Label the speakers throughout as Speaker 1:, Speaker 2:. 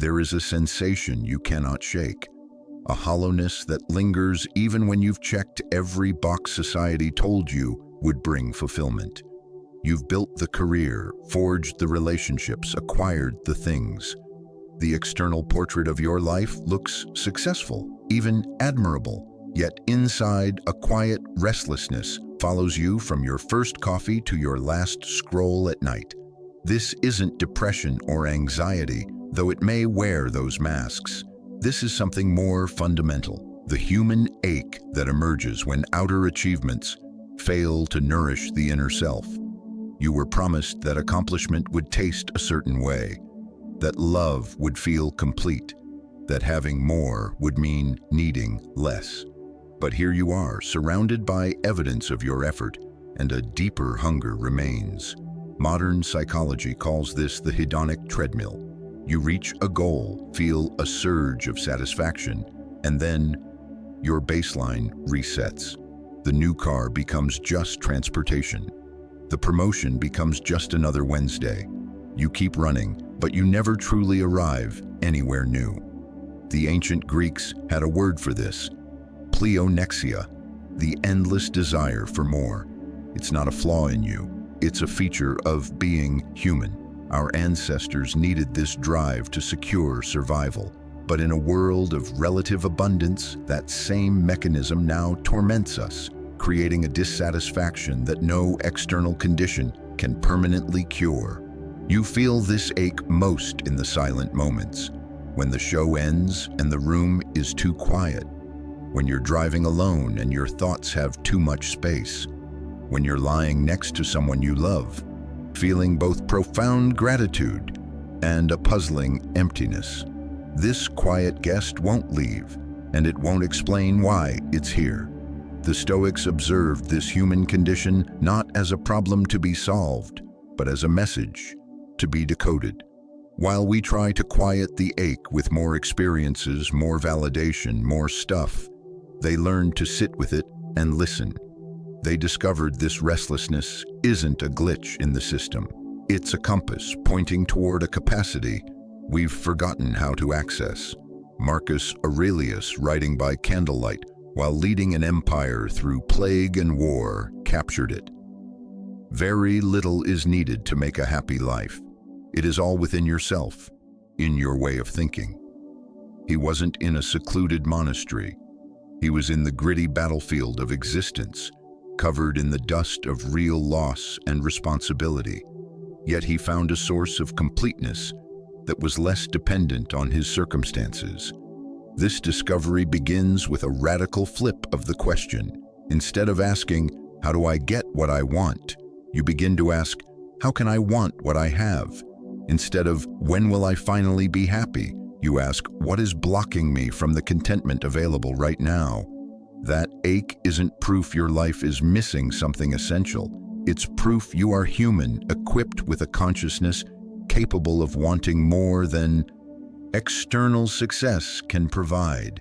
Speaker 1: there is a sensation you cannot shake, a hollowness that lingers even when you've checked every box society told you would bring fulfillment. You've built the career, forged the relationships, acquired the things. The external portrait of your life looks successful, even admirable, yet inside a quiet restlessness follows you from your first coffee to your last scroll at night. This isn't depression or anxiety, though it may wear those masks. This is something more fundamental, the human ache that emerges when outer achievements fail to nourish the inner self. You were promised that accomplishment would taste a certain way, that love would feel complete, that having more would mean needing less. But here you are, surrounded by evidence of your effort, and a deeper hunger remains. Modern psychology calls this the hedonic treadmill. You reach a goal, feel a surge of satisfaction, and then your baseline resets. The new car becomes just transportation. The promotion becomes just another Wednesday. You keep running, but you never truly arrive anywhere new. The ancient Greeks had a word for this, pleonexia, the endless desire for more. It's not a flaw in you, it's a feature of being human. Our ancestors needed this drive to secure survival. But in a world of relative abundance, that same mechanism now torments us, creating a dissatisfaction that no external condition can permanently cure. You feel this ache most in the silent moments, when the show ends and the room is too quiet, when you're driving alone and your thoughts have too much space, when you're lying next to someone you love, feeling both profound gratitude and a puzzling emptiness. This quiet guest won't leave, and it won't explain why it's here. The Stoics observed this human condition not as a problem to be solved, but as a message to be decoded. While we try to quiet the ache with more experiences, more validation, more stuff, they learned to sit with it and listen. They discovered this restlessness isn't a glitch in the system. It's a compass pointing toward a capacity we've forgotten how to access. Marcus Aurelius, writing by candlelight while leading an empire through plague and war, captured it. Very little is needed to make a happy life. It is all within yourself, in your way of thinking. He wasn't in a secluded monastery. He was in the gritty battlefield of existence, covered in the dust of real loss and responsibility. Yet he found a source of completeness that was less dependent on his circumstances. This discovery begins with a radical flip of the question. Instead of asking, "How do I get what I want?" you begin to ask, "How can I want what I have?" Instead of, "When will I finally be happy?" you ask, "What is blocking me from the contentment available right now?" That ache isn't proof your life is missing something essential. It's proof you are human, equipped with a consciousness capable of wanting more than external success can provide.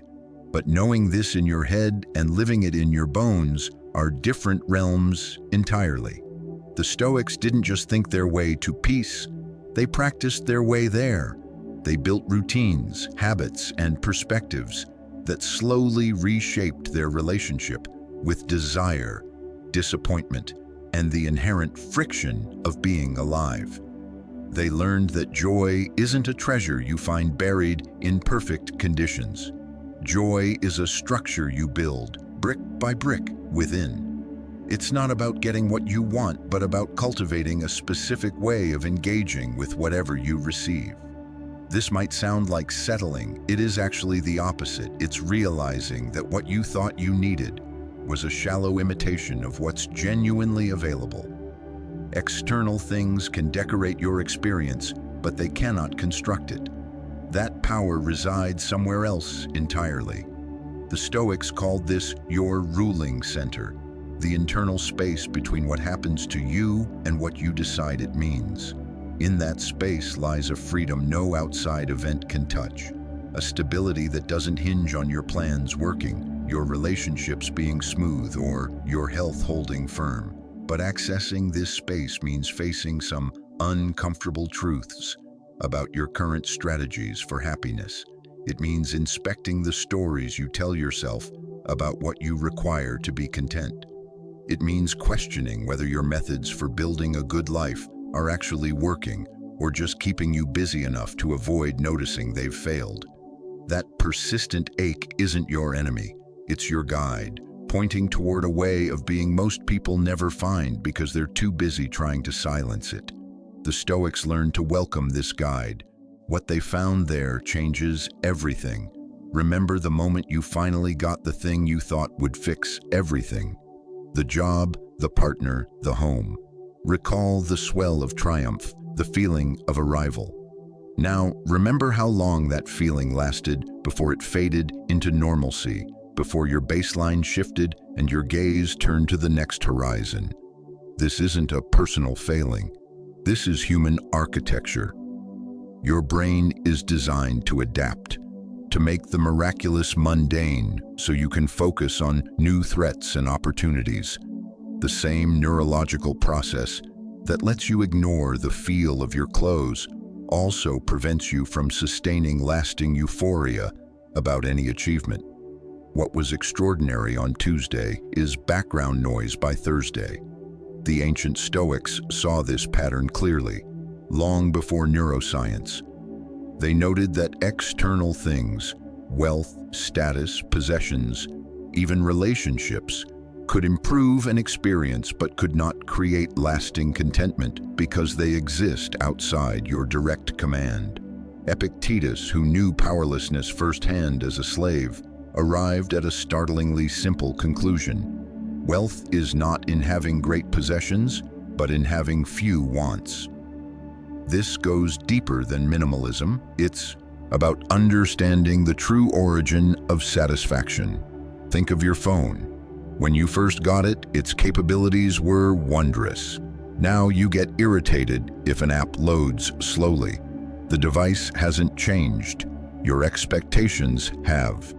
Speaker 1: But knowing this in your head and living it in your bones are different realms entirely. The Stoics didn't just think their way to peace, they practiced their way there. They built routines, habits, and perspectives that slowly reshaped their relationship with desire, disappointment, and the inherent friction of being alive. They learned that joy isn't a treasure you find buried in perfect conditions. Joy is a structure you build, brick by brick, within. It's not about getting what you want, but about cultivating a specific way of engaging with whatever you receive. This might sound like settling. It is actually the opposite. It's realizing that what you thought you needed was a shallow imitation of what's genuinely available. External things can decorate your experience, but they cannot construct it. That power resides somewhere else entirely. The Stoics called this your ruling center, the internal space between what happens to you and what you decide it means. In that space lies a freedom no outside event can touch, a stability that doesn't hinge on your plans working, your relationships being smooth, or your health holding firm. But accessing this space means facing some uncomfortable truths. about your current strategies for happiness. It means inspecting the stories you tell yourself about what you require to be content. It means questioning whether your methods for building a good life are actually working or just keeping you busy enough to avoid noticing they've failed. That persistent ache isn't your enemy, it's your guide, pointing toward a way of being most people never find because they're too busy trying to silence it. The Stoics learned to welcome this guide. What they found there changes everything. Remember the moment you finally got the thing you thought would fix everything. The job, the partner, the home. Recall the swell of triumph, the feeling of arrival. Now, remember how long that feeling lasted before it faded into normalcy, before your baseline shifted and your gaze turned to the next horizon. This isn't a personal failing. This is human architecture. Your brain is designed to adapt, to make the miraculous mundane so you can focus on new threats and opportunities. The same neurological process that lets you ignore the feel of your clothes also prevents you from sustaining lasting euphoria about any achievement. What was extraordinary on Tuesday is background noise by Thursday. The ancient Stoics saw this pattern clearly, long before neuroscience. They noted that external things, wealth, status, possessions, even relationships, could improve an experience but could not create lasting contentment because they exist outside your direct command. Epictetus, who knew powerlessness firsthand as a slave, arrived at a startlingly simple conclusion. Wealth is not in having great possessions, but in having few wants. This goes deeper than minimalism. It's about understanding the true origin of satisfaction. Think of your phone. When you first got it, its capabilities were wondrous. Now you get irritated if an app loads slowly. The device hasn't changed. Your expectations have.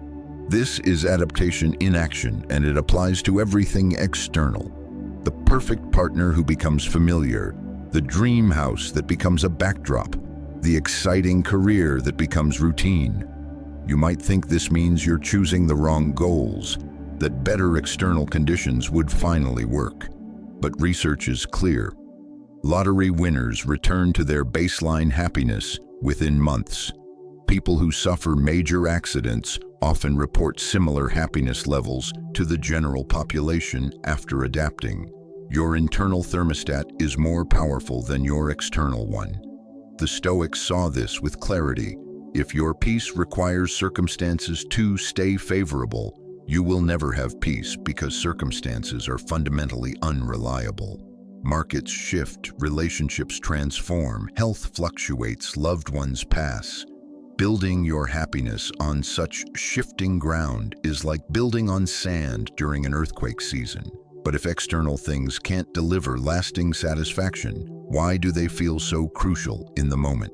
Speaker 1: This is adaptation in action, and it applies to everything external. The perfect partner who becomes familiar, the dream house that becomes a backdrop, the exciting career that becomes routine. You might think this means you're choosing the wrong goals, that better external conditions would finally work. But research is clear. Lottery winners return to their baseline happiness within months. People who suffer major accidents often report similar happiness levels to the general population after adapting. Your internal thermostat is more powerful than your external one. The Stoics saw this with clarity. If your peace requires circumstances to stay favorable, you will never have peace because circumstances are fundamentally unreliable. Markets shift, relationships transform, health fluctuates, loved ones pass. Building your happiness on such shifting ground is like building on sand during an earthquake season. But if external things can't deliver lasting satisfaction, why do they feel so crucial in the moment?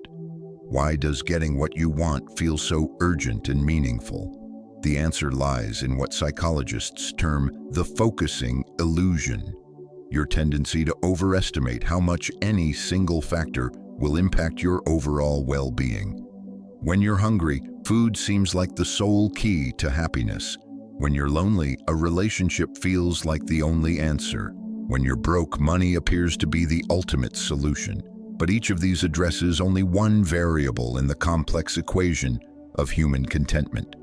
Speaker 1: Why does getting what you want feel so urgent and meaningful? The answer lies in what psychologists term the focusing illusion. Your tendency to overestimate how much any single factor will impact your overall well-being. When you're hungry, food seems like the sole key to happiness. When you're lonely, a relationship feels like the only answer. When you're broke, money appears to be the ultimate solution. But each of these addresses only one variable in the complex equation of human contentment.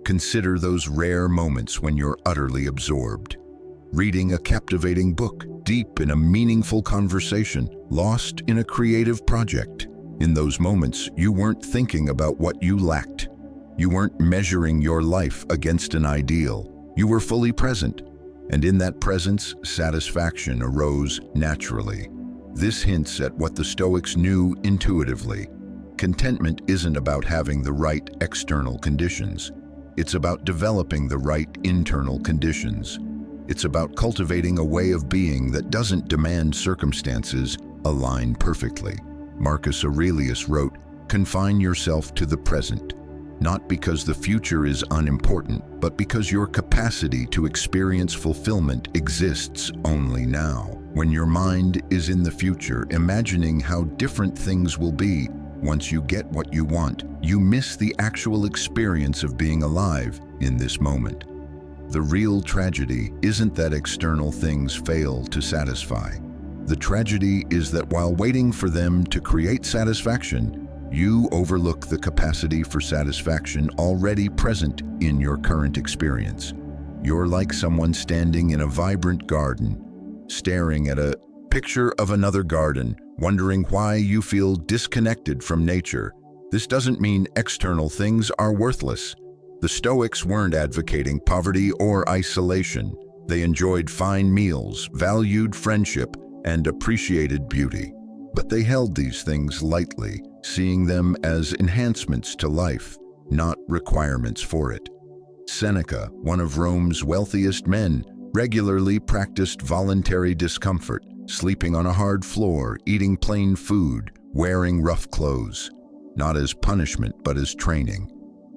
Speaker 1: Consider those rare moments when you're utterly absorbed. Reading a captivating book, deep in a meaningful conversation, lost in a creative project. In those moments, you weren't thinking about what you lacked. You weren't measuring your life against an ideal. You were fully present, and in that presence, satisfaction arose naturally. This hints at what the Stoics knew intuitively. Contentment isn't about having the right external conditions. It's about developing the right internal conditions. It's about cultivating a way of being that doesn't demand circumstances align perfectly. Marcus Aurelius wrote, "Confine yourself to the present, not because the future is unimportant, but because your capacity to experience fulfillment exists only now." When your mind is in the future, imagining how different things will be, Once you get what you want, you miss the actual experience of being alive in this moment. The real tragedy isn't that external things fail to satisfy. The tragedy is that while waiting for them to create satisfaction, you overlook the capacity for satisfaction already present in your current experience. You're like someone standing in a vibrant garden, staring at a picture of another garden, wondering why you feel disconnected from nature. This doesn't mean external things are worthless. The Stoics weren't advocating poverty or isolation. They enjoyed fine meals, valued friendship, and appreciated beauty. But they held these things lightly, seeing them as enhancements to life, not requirements for it. Seneca, one of Rome's wealthiest men, regularly practiced voluntary discomfort, sleeping on a hard floor, eating plain food, wearing rough clothes, not as punishment but as training.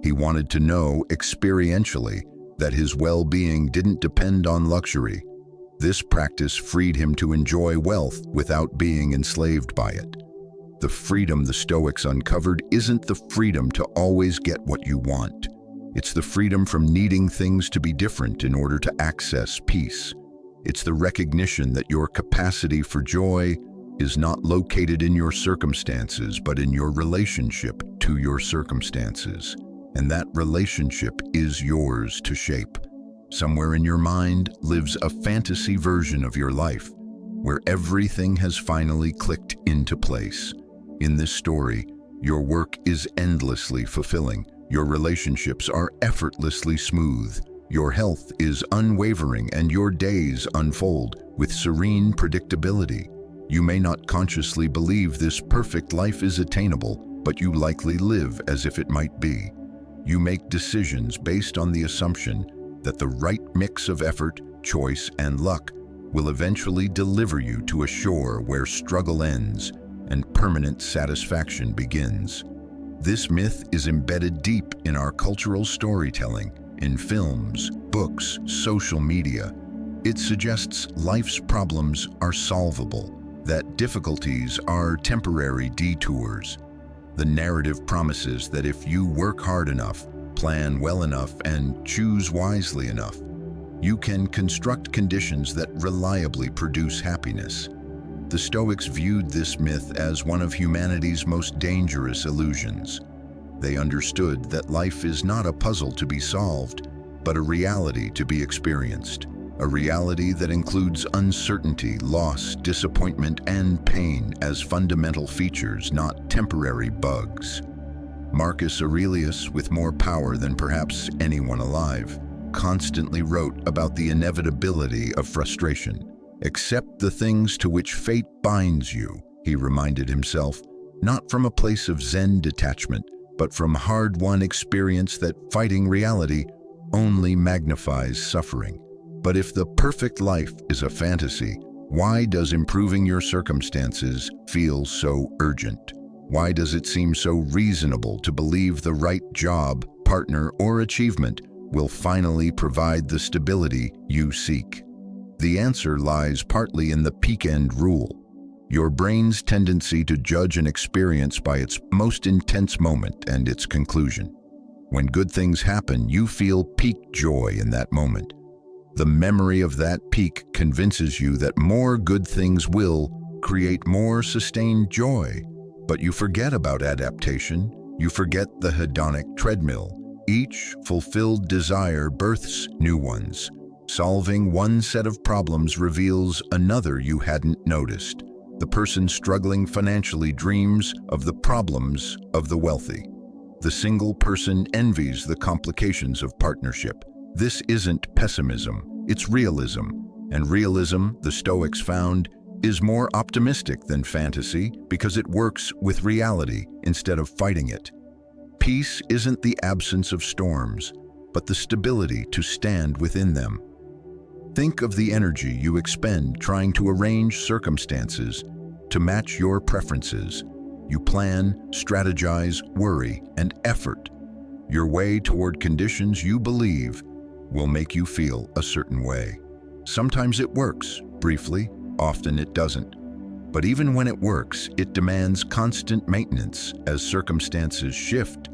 Speaker 1: He wanted to know experientially that his well-being didn't depend on luxury. This practice freed him to enjoy wealth without being enslaved by it. The freedom the Stoics uncovered isn't the freedom to always get what you want. It's the freedom from needing things to be different in order to access peace. It's the recognition that your capacity for joy is not located in your circumstances, but in your relationship to your circumstances. And that relationship is yours to shape. Somewhere in your mind lives a fantasy version of your life, where everything has finally clicked into place. In this story, your work is endlessly fulfilling. Your relationships are effortlessly smooth. Your health is unwavering, and your days unfold with serene predictability. You may not consciously believe this perfect life is attainable, but you likely live as if it might be. You make decisions based on the assumption that the right mix of effort, choice, and luck will eventually deliver you to a shore where struggle ends and permanent satisfaction begins. This myth is embedded deep in our cultural storytelling, in films, books, social media. It suggests life's problems are solvable, that difficulties are temporary detours. The narrative promises that if you work hard enough, plan well enough, and choose wisely enough, you can construct conditions that reliably produce happiness. The Stoics viewed this myth as one of humanity's most dangerous illusions. They understood that life is not a puzzle to be solved, but a reality to be experienced. A reality that includes uncertainty, loss, disappointment, and pain as fundamental features, not temporary bugs. Marcus Aurelius, with more power than perhaps anyone alive, constantly wrote about the inevitability of frustration. Accept the things to which fate binds you, he reminded himself, not from a place of Zen detachment, but from hard-won experience that fighting reality only magnifies suffering. But if the perfect life is a fantasy, why does improving your circumstances feel so urgent? Why does it seem so reasonable to believe the right job, partner, or achievement will finally provide the stability you seek? The answer lies partly in the peak-end rule, your brain's tendency to judge an experience by its most intense moment and its conclusion. When good things happen, you feel peak joy in that moment. The memory of that peak convinces you that more good things will create more sustained joy. But you forget about adaptation. You forget the hedonic treadmill. Each fulfilled desire births new ones. Solving one set of problems reveals another you hadn't noticed. The person struggling financially dreams of the problems of the wealthy. The single person envies the complications of partnership. This isn't pessimism, it's realism. And realism, the Stoics found, is more optimistic than fantasy because it works with reality instead of fighting it. Peace isn't the absence of storms, but the stability to stand within them. Think of the energy you expend trying to arrange circumstances to match your preferences. You plan, strategize, worry, and effort your way toward conditions you believe will make you feel a certain way. Sometimes it works, briefly, often it doesn't. But even when it works, it demands constant maintenance as circumstances shift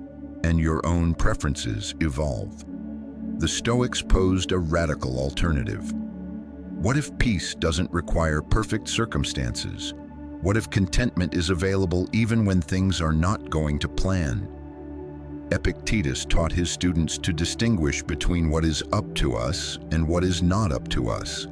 Speaker 1: and your own preferences evolve. The Stoics posed a radical alternative. What if peace doesn't require perfect circumstances? What if contentment is available even when things are not going to plan? Epictetus taught his students to distinguish between what is up to us and what is not up to us.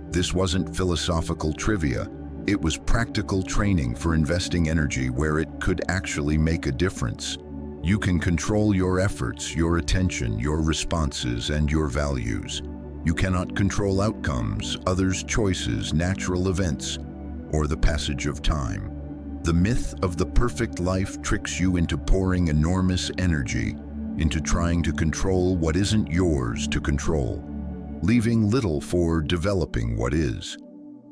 Speaker 1: This wasn't philosophical trivia. It was practical training for investing energy where it could actually make a difference. You can control your efforts, your attention, your responses, and your values. You cannot control outcomes, others' choices, natural events, or the passage of time. The myth of the perfect life tricks you into pouring enormous energy into trying to control what isn't yours to control, leaving little for developing what is.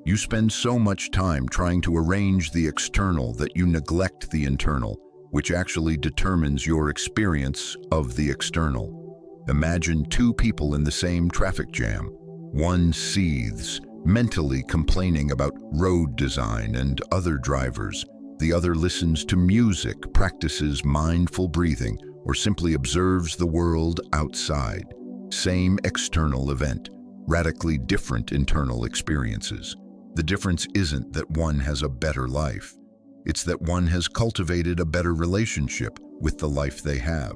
Speaker 1: You spend so much time trying to arrange the external that you neglect the internal, which actually determines your experience of the external. Imagine two people in the same traffic jam. One seethes, mentally complaining about road design and other drivers. The other listens to music, practices mindful breathing, or simply observes the world outside. Same external event, radically different internal experiences. The difference isn't that one has a better life. It's that one has cultivated a better relationship with the life they have.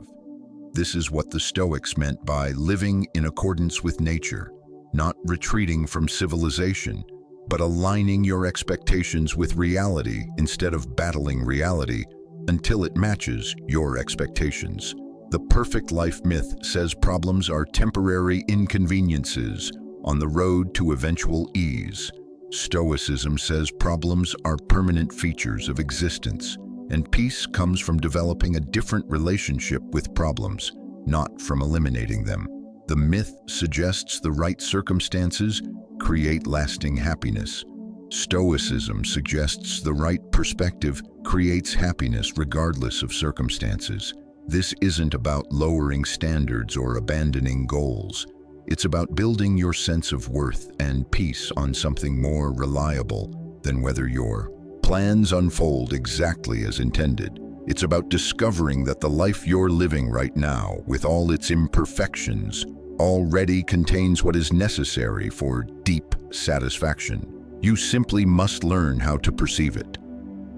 Speaker 1: This is what the Stoics meant by living in accordance with nature, not retreating from civilization, but aligning your expectations with reality instead of battling reality until it matches your expectations. The perfect life myth says problems are temporary inconveniences on the road to eventual ease. Stoicism says problems are permanent features of existence, and peace comes from developing a different relationship with problems, not from eliminating them. The myth suggests the right circumstances create lasting happiness. Stoicism suggests the right perspective creates happiness regardless of circumstances. This isn't about lowering standards or abandoning goals. It's about building your sense of worth and peace on something more reliable than whether your plans unfold exactly as intended. It's about discovering that the life you're living right now, with all its imperfections, already contains what is necessary for deep satisfaction. You simply must learn how to perceive it.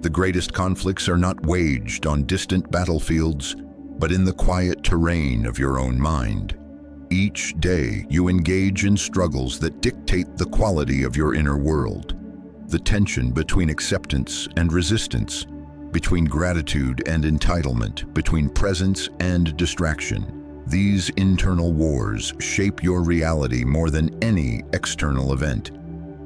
Speaker 1: The greatest conflicts are not waged on distant battlefields, but in the quiet terrain of your own mind. Each day, you engage in struggles that dictate the quality of your inner world. The tension between acceptance and resistance, between gratitude and entitlement, between presence and distraction. These internal wars shape your reality more than any external event,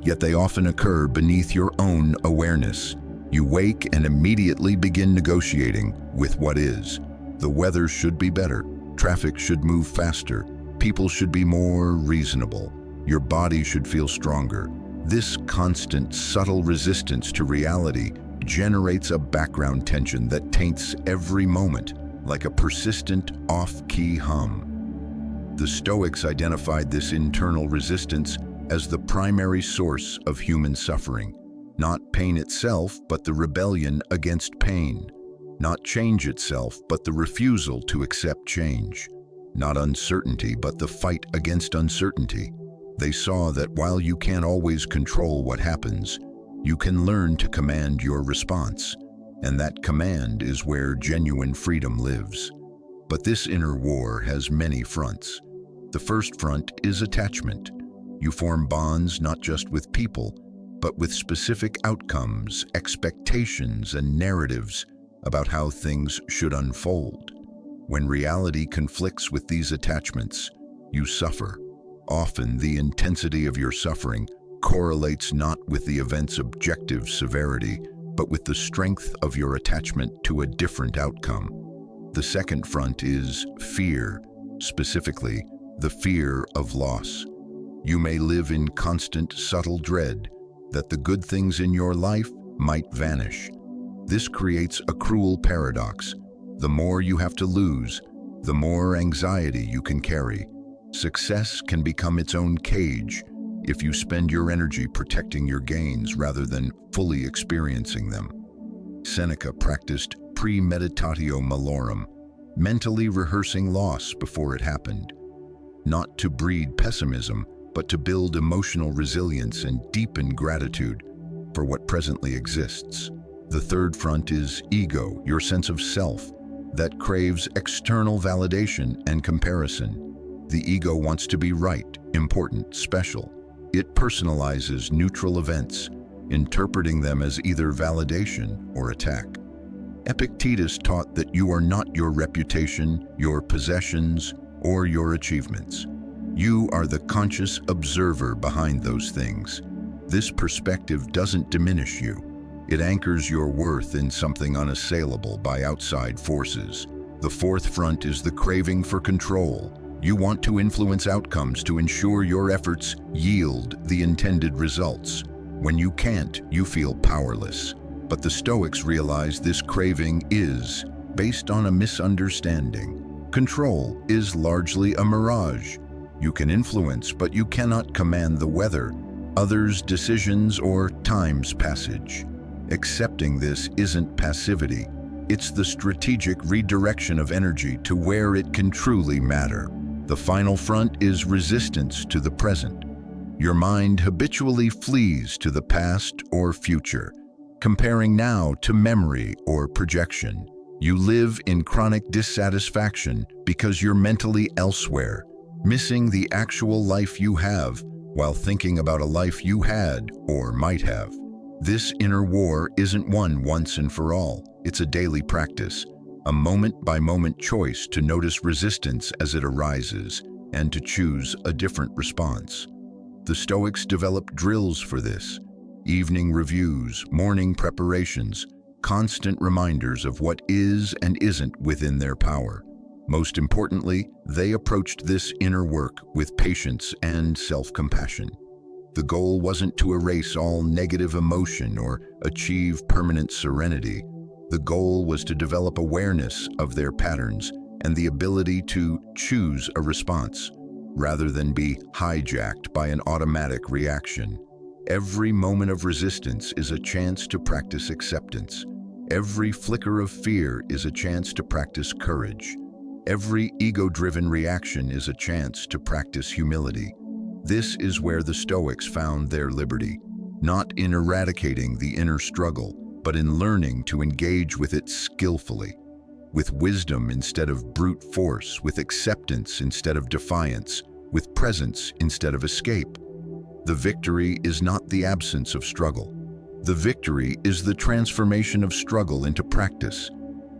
Speaker 1: yet they often occur beneath your own awareness. You wake and immediately begin negotiating with what is. The weather should be better, traffic should move faster, people should be more reasonable, your body should feel stronger. This constant, subtle resistance to reality generates a background tension that taints every moment, like a persistent off-key hum. The Stoics identified this internal resistance as the primary source of human suffering. Not pain itself, but the rebellion against pain. Not change itself, but the refusal to accept change. Not uncertainty, but the fight against uncertainty. They saw that while you can't always control what happens, you can learn to command your response. And that command is where genuine freedom lives. But this inner war has many fronts. The first front is attachment. You form bonds not just with people, but with specific outcomes, expectations, and narratives about how things should unfold. When reality conflicts with these attachments, you suffer. Often, the intensity of your suffering correlates not with the event's objective severity, but with the strength of your attachment to a different outcome. The second front is fear, specifically the fear of loss. You may live in constant, subtle dread that the good things in your life might vanish. This creates a cruel paradox. The more you have to lose, the more anxiety you can carry. Success can become its own cage. if you spend your energy protecting your gains rather than fully experiencing them. Seneca practiced premeditatio malorum, mentally rehearsing loss before it happened, not to breed pessimism, but to build emotional resilience and deepen gratitude for what presently exists. The third front is ego, your sense of self, that craves external validation and comparison. The ego wants to be right, important, special. It personalizes neutral events, interpreting them as either validation or attack. Epictetus taught that you are not your reputation, your possessions, or your achievements. You are the conscious observer behind those things. This perspective doesn't diminish you. It anchors your worth in something unassailable by outside forces. The fourth front is the craving for control. You want to influence outcomes to ensure your efforts yield the intended results. When you can't, you feel powerless. But the Stoics realize this craving is based on a misunderstanding. Control is largely a mirage. You can influence, but you cannot command the weather, others' decisions, or time's passage. Accepting this isn't passivity. It's the strategic redirection of energy to where it can truly matter. The final front is resistance to the present. Your mind habitually flees to the past or future, comparing now to memory or projection. You live in chronic dissatisfaction because you're mentally elsewhere, missing the actual life you have while thinking about a life you had or might have. This inner war isn't won once and for all. It's a daily practice, a moment-by-moment choice to notice resistance as it arises and to choose a different response. The Stoics developed drills for this: evening reviews, morning preparations, constant reminders of what is and isn't within their power. Most importantly, they approached this inner work with patience and self-compassion. The goal wasn't to erase all negative emotion or achieve permanent serenity. The goal was to develop awareness of their patterns and the ability to choose a response, rather than be hijacked by an automatic reaction. Every moment of resistance is a chance to practice acceptance. Every flicker of fear is a chance to practice courage. Every ego-driven reaction is a chance to practice humility. This is where the Stoics found their liberty, not in eradicating the inner struggle, but in learning to engage with it skillfully, with wisdom instead of brute force, with acceptance instead of defiance, with presence instead of escape. The victory is not the absence of struggle. The victory is the transformation of struggle into practice.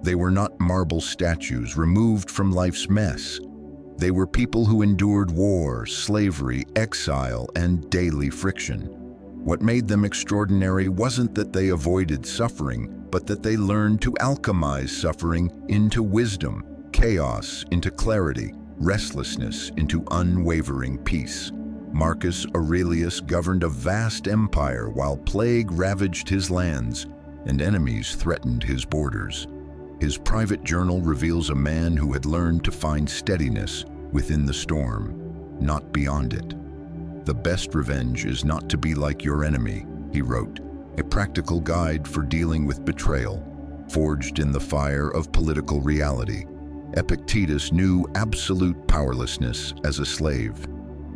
Speaker 1: They were not marble statues removed from life's mess. They were people who endured war, slavery, exile, and daily friction. What made them extraordinary wasn't that they avoided suffering, but that they learned to alchemize suffering into wisdom, chaos into clarity, restlessness into unwavering peace. Marcus Aurelius governed a vast empire while plague ravaged his lands and enemies threatened his borders. His private journal reveals a man who had learned to find steadiness within the storm, not beyond it. "The best revenge is not to be like your enemy," he wrote, a practical guide for dealing with betrayal, forged in the fire of political reality. Epictetus knew absolute powerlessness as a slave.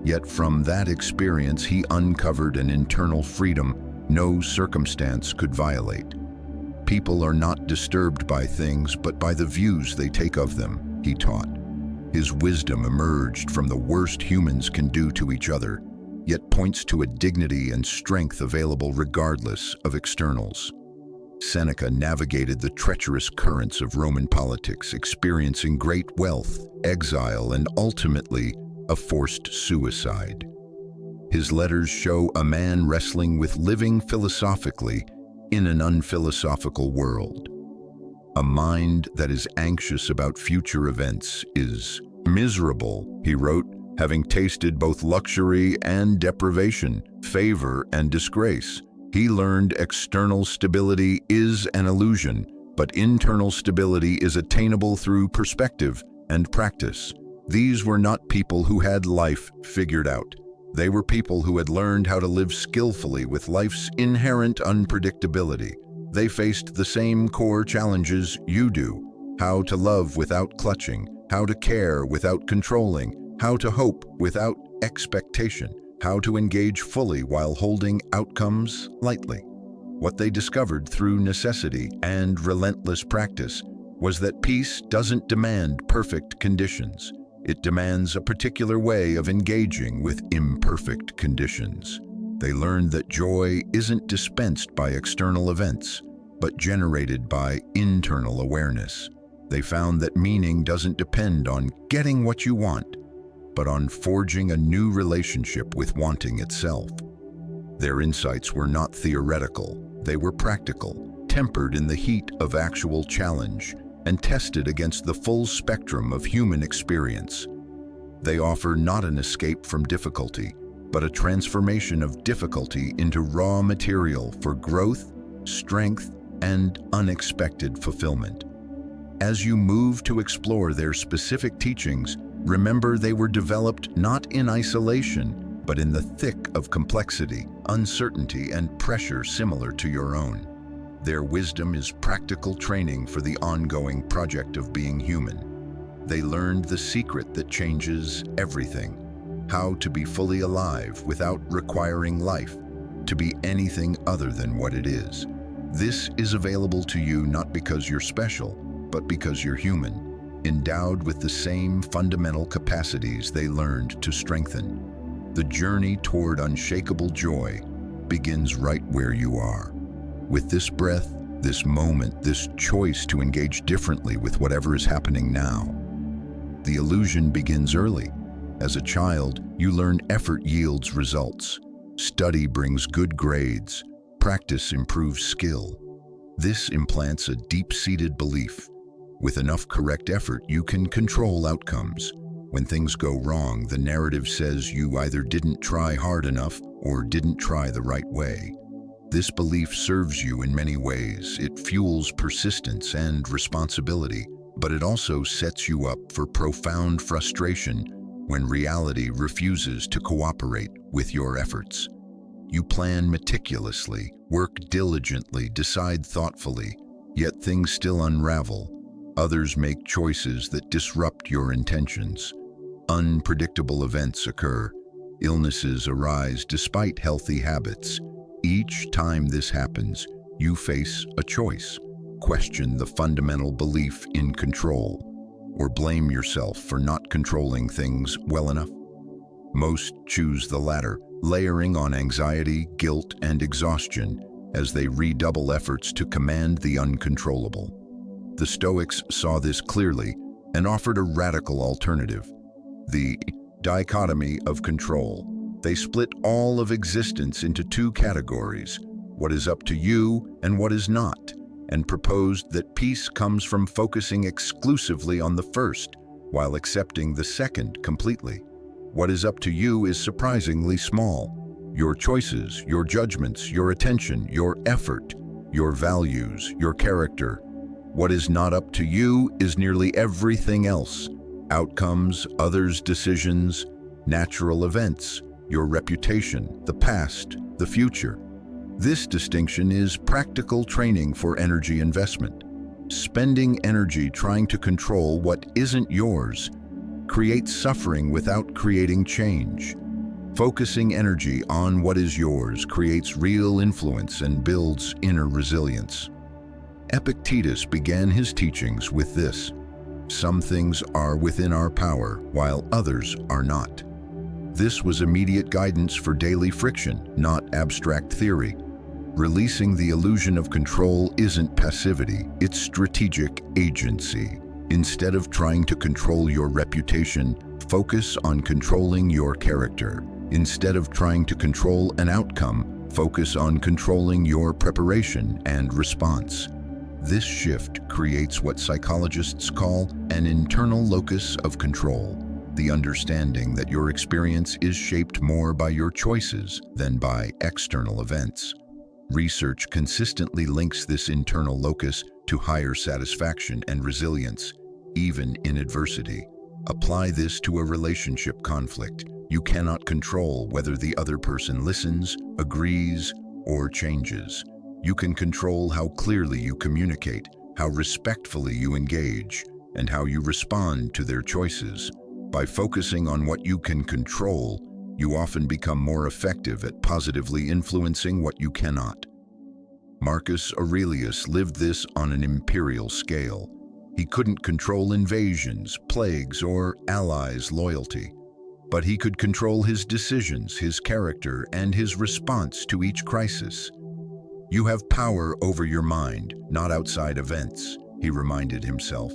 Speaker 1: Yet from that experience he uncovered an internal freedom no circumstance could violate. People are not disturbed by things, but by the views they take of them, he taught. His wisdom emerged from the worst humans can do to each other, yet points to a dignity and strength available regardless of externals. Seneca navigated the treacherous currents of Roman politics, experiencing great wealth, exile, and ultimately a forced suicide. His letters show a man wrestling with living philosophically in an unphilosophical world. A mind that is anxious about future events is miserable, he wrote, having tasted both luxury and deprivation, favor and disgrace. He learned external stability is an illusion, but internal stability is attainable through perspective and practice. These were not people who had life figured out. They were people who had learned how to live skillfully with life's inherent unpredictability. They faced the same core challenges you do: how to love without clutching, how to care without controlling, how to hope without expectation, how to engage fully while holding outcomes lightly. What they discovered through necessity and relentless practice was that peace doesn't demand perfect conditions. It demands a particular way of engaging with imperfect conditions. They learned that joy isn't dispensed by external events, but generated by internal awareness. They found that meaning doesn't depend on getting what you want, but on forging a new relationship with wanting itself. Their insights were not theoretical, they were practical, tempered in the heat of actual challenge, and tested against the full spectrum of human experience. They offer not an escape from difficulty, but a transformation of difficulty into raw material for growth, strength, and unexpected fulfillment. As you move to explore their specific teachings, remember they were developed not in isolation, but in the thick of complexity, uncertainty, and pressure similar to your own. Their wisdom is practical training for the ongoing project of being human. They learned the secret that changes everything: how to be fully alive without requiring life to be anything other than what it is. This is available to you not because you're special, but because you're human, endowed with the same fundamental capacities they learned to strengthen. The journey toward unshakable joy begins right where you are. With this breath, this moment, this choice to engage differently with whatever is happening now. The illusion begins early. As a child, you learn effort yields results. Study brings good grades. Practice improves skill. This implants a deep-seated belief: with enough correct effort, you can control outcomes. When things go wrong, the narrative says you either didn't try hard enough or didn't try the right way. This belief serves you in many ways. It fuels persistence and responsibility, but it also sets you up for profound frustration when reality refuses to cooperate with your efforts. You plan meticulously, work diligently, decide thoughtfully, yet things still unravel. Others make choices that disrupt your intentions. Unpredictable events occur. Illnesses arise despite healthy habits. Each time this happens, you face a choice: question the fundamental belief in control, or blame yourself for not controlling things well enough. Most choose the latter, layering on anxiety, guilt, and exhaustion as they redouble efforts to command the uncontrollable. The Stoics saw this clearly and offered a radical alternative: the dichotomy of control. They split all of existence into two categories: what is up to you and what is not, and proposed that peace comes from focusing exclusively on the first, while accepting the second completely. What is up to you is surprisingly small: your choices, your judgments, your attention, your effort, your values, your character. What is not up to you is nearly everything else: outcomes, others' decisions, natural events, your reputation, the past, the future. This distinction is practical training for energy investment. Spending energy trying to control what isn't yours creates suffering without creating change. Focusing energy on what is yours creates real influence and builds inner resilience. Epictetus began his teachings with this: some things are within our power, while others are not. This was immediate guidance for daily friction, not abstract theory. Releasing the illusion of control isn't passivity, it's strategic agency. Instead of trying to control your reputation, focus on controlling your character. Instead of trying to control an outcome, focus on controlling your preparation and response. This shift creates what psychologists call an internal locus of control: the understanding that your experience is shaped more by your choices than by external events. Research consistently links this internal locus to higher satisfaction and resilience, even in adversity. Apply this to a relationship conflict. You cannot control whether the other person listens, agrees, or changes. You can control how clearly you communicate, how respectfully you engage, and how you respond to their choices. By focusing on what you can control, you often become more effective at positively influencing what you cannot. Marcus Aurelius lived this on an imperial scale. He couldn't control invasions, plagues, or allies' loyalty, but he could control his decisions, his character, and his response to each crisis. You have power over your mind, not outside events, he reminded himself.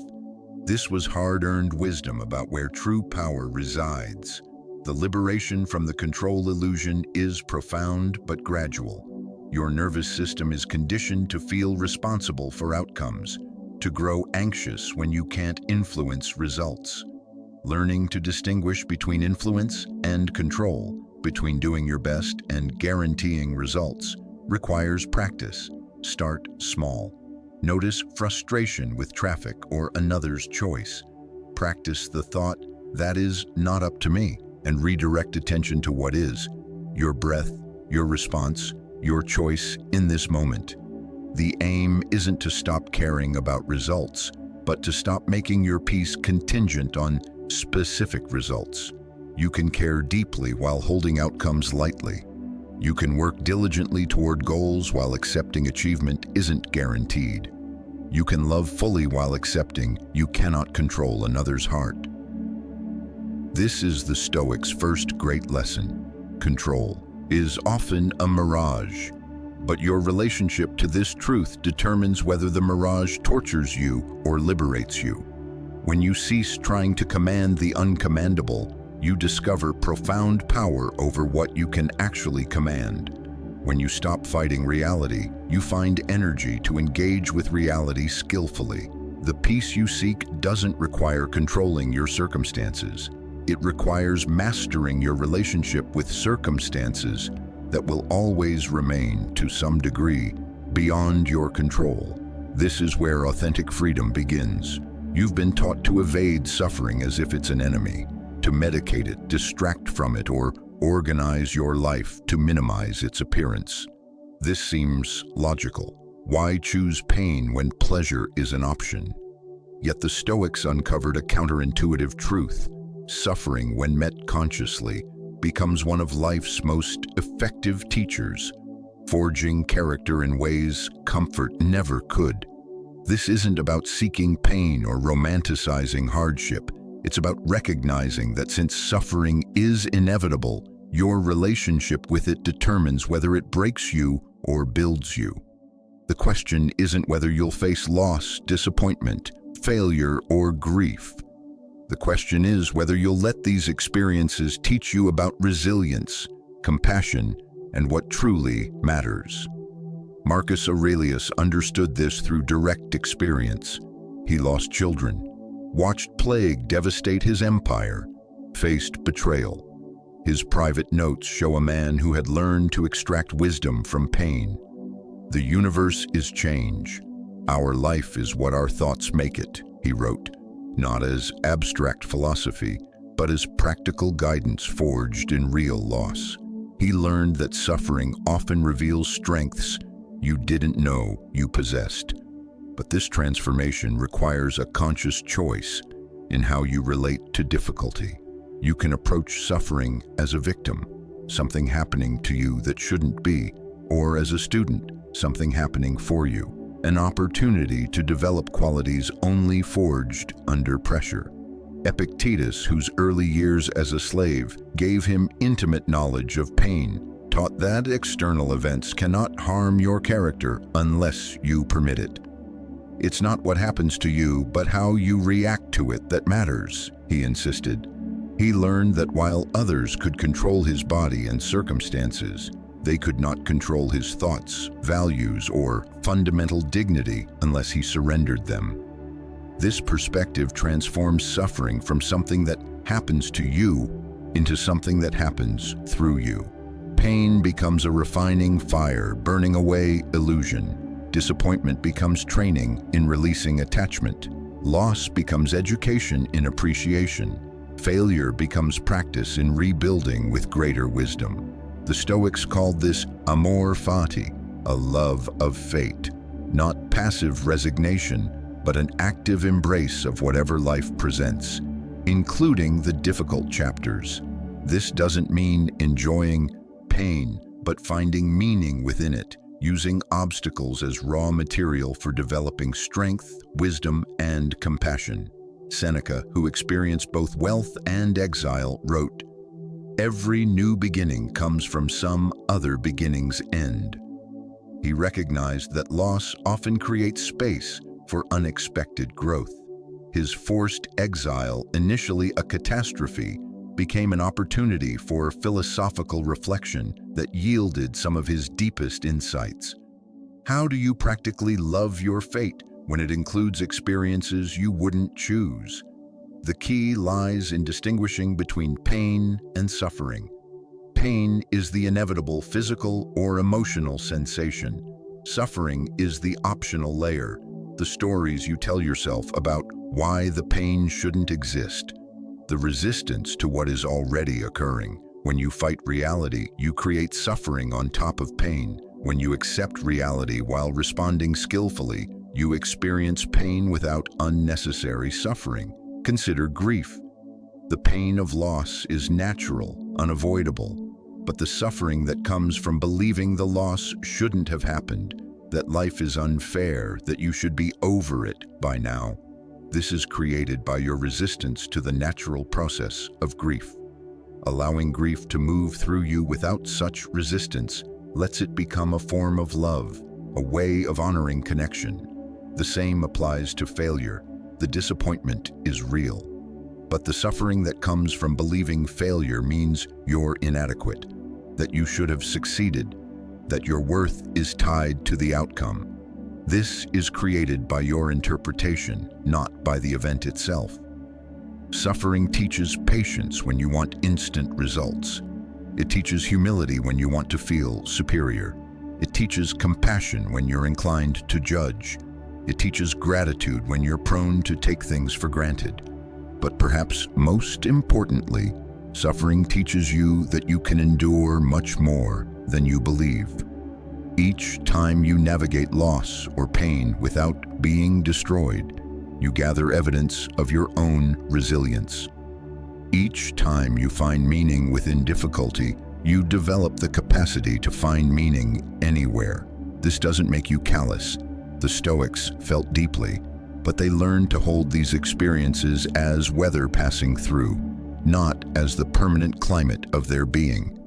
Speaker 1: This was hard-earned wisdom about where true power resides. The liberation from the control illusion is profound but gradual. Your nervous system is conditioned to feel responsible for outcomes, to grow anxious when you can't influence results. Learning to distinguish between influence and control, between doing your best and guaranteeing results, requires practice. Start small. Notice frustration with traffic or another's choice. Practice the thought, "That is not up to me," and redirect attention to what is, your breath, your response, your choice in this moment. The aim isn't to stop caring about results, but to stop making your peace contingent on specific results. You can care deeply while holding outcomes lightly. You can work diligently toward goals while accepting achievement isn't guaranteed. You can love fully while accepting you cannot control another's heart. This is the Stoics' first great lesson. Control is often a mirage, but your relationship to this truth determines whether the mirage tortures you or liberates you. When you cease trying to command the uncommandable, you discover profound power over what you can actually command. When you stop fighting reality, you find energy to engage with reality skillfully. The peace you seek doesn't require controlling your circumstances. It requires mastering your relationship with circumstances that will always remain, to some degree, beyond your control. This is where authentic freedom begins. You've been taught to evade suffering as if it's an enemy, to medicate it, distract from it, or organize your life to minimize its appearance. This seems logical. Why choose pain when pleasure is an option? Yet the Stoics uncovered a counterintuitive truth. Suffering, when met consciously, becomes one of life's most effective teachers, forging character in ways comfort never could. This isn't about seeking pain or romanticizing hardship. It's about recognizing that since suffering is inevitable, your relationship with it determines whether it breaks you or builds you. The question isn't whether you'll face loss, disappointment, failure, or grief. The question is whether you'll let these experiences teach you about resilience, compassion, and what truly matters. Marcus Aurelius understood this through direct experience. He lost children, watched plague devastate his empire, faced betrayal. His private notes show a man who had learned to extract wisdom from pain. "The universe is change. Our life is what our thoughts make it," he wrote, not as abstract philosophy, but as practical guidance forged in real loss. He learned that suffering often reveals strengths you didn't know you possessed. But this transformation requires a conscious choice in how you relate to difficulty. You can approach suffering as a victim, something happening to you that shouldn't be, or as a student, something happening for you, an opportunity to develop qualities only forged under pressure. Epictetus, whose early years as a slave gave him intimate knowledge of pain, taught that external events cannot harm your character unless you permit it. "It's not what happens to you, but how you react to it that matters," he insisted. He learned that while others could control his body and circumstances, they could not control his thoughts, values, or fundamental dignity unless he surrendered them. This perspective transforms suffering from something that happens to you into something that happens through you. Pain becomes a refining fire, burning away illusion. Disappointment becomes training in releasing attachment. Loss becomes education in appreciation. Failure becomes practice in rebuilding with greater wisdom. The Stoics called this amor fati, a love of fate, not passive resignation, but an active embrace of whatever life presents, including the difficult chapters. This doesn't mean enjoying pain, but finding meaning within it, using obstacles as raw material for developing strength, wisdom, and compassion. Seneca, who experienced both wealth and exile, wrote, "Every new beginning comes from some other beginning's end." He recognized that loss often creates space for unexpected growth. His forced exile, initially a catastrophe, became an opportunity for philosophical reflection that yielded some of his deepest insights. How do you practically love your fate when it includes experiences you wouldn't choose? The key lies in distinguishing between pain and suffering. Pain is the inevitable physical or emotional sensation. Suffering is the optional layer, the stories you tell yourself about why the pain shouldn't exist. The resistance to what is already occurring. When you fight reality, you create suffering on top of pain. When you accept reality while responding skillfully, you experience pain without unnecessary suffering. Consider grief. The pain of loss is natural, unavoidable, but the suffering that comes from believing the loss shouldn't have happened, that life is unfair, that you should be over it by now. This is created by your resistance to the natural process of grief. Allowing grief to move through you without such resistance lets it become a form of love, a way of honoring connection. The same applies to failure. The disappointment is real, but the suffering that comes from believing failure means you're inadequate, that you should have succeeded, that your worth is tied to the outcome. This is created by your interpretation, not by the event itself. Suffering teaches patience when you want instant results. It teaches humility when you want to feel superior. It teaches compassion when you're inclined to judge. It teaches gratitude when you're prone to take things for granted. But perhaps most importantly, suffering teaches you that you can endure much more than you believe. Each time you navigate loss or pain without being destroyed, you gather evidence of your own resilience. Each time you find meaning within difficulty, you develop the capacity to find meaning anywhere. This doesn't make you callous. The Stoics felt deeply, but they learned to hold these experiences as weather passing through, not as the permanent climate of their being.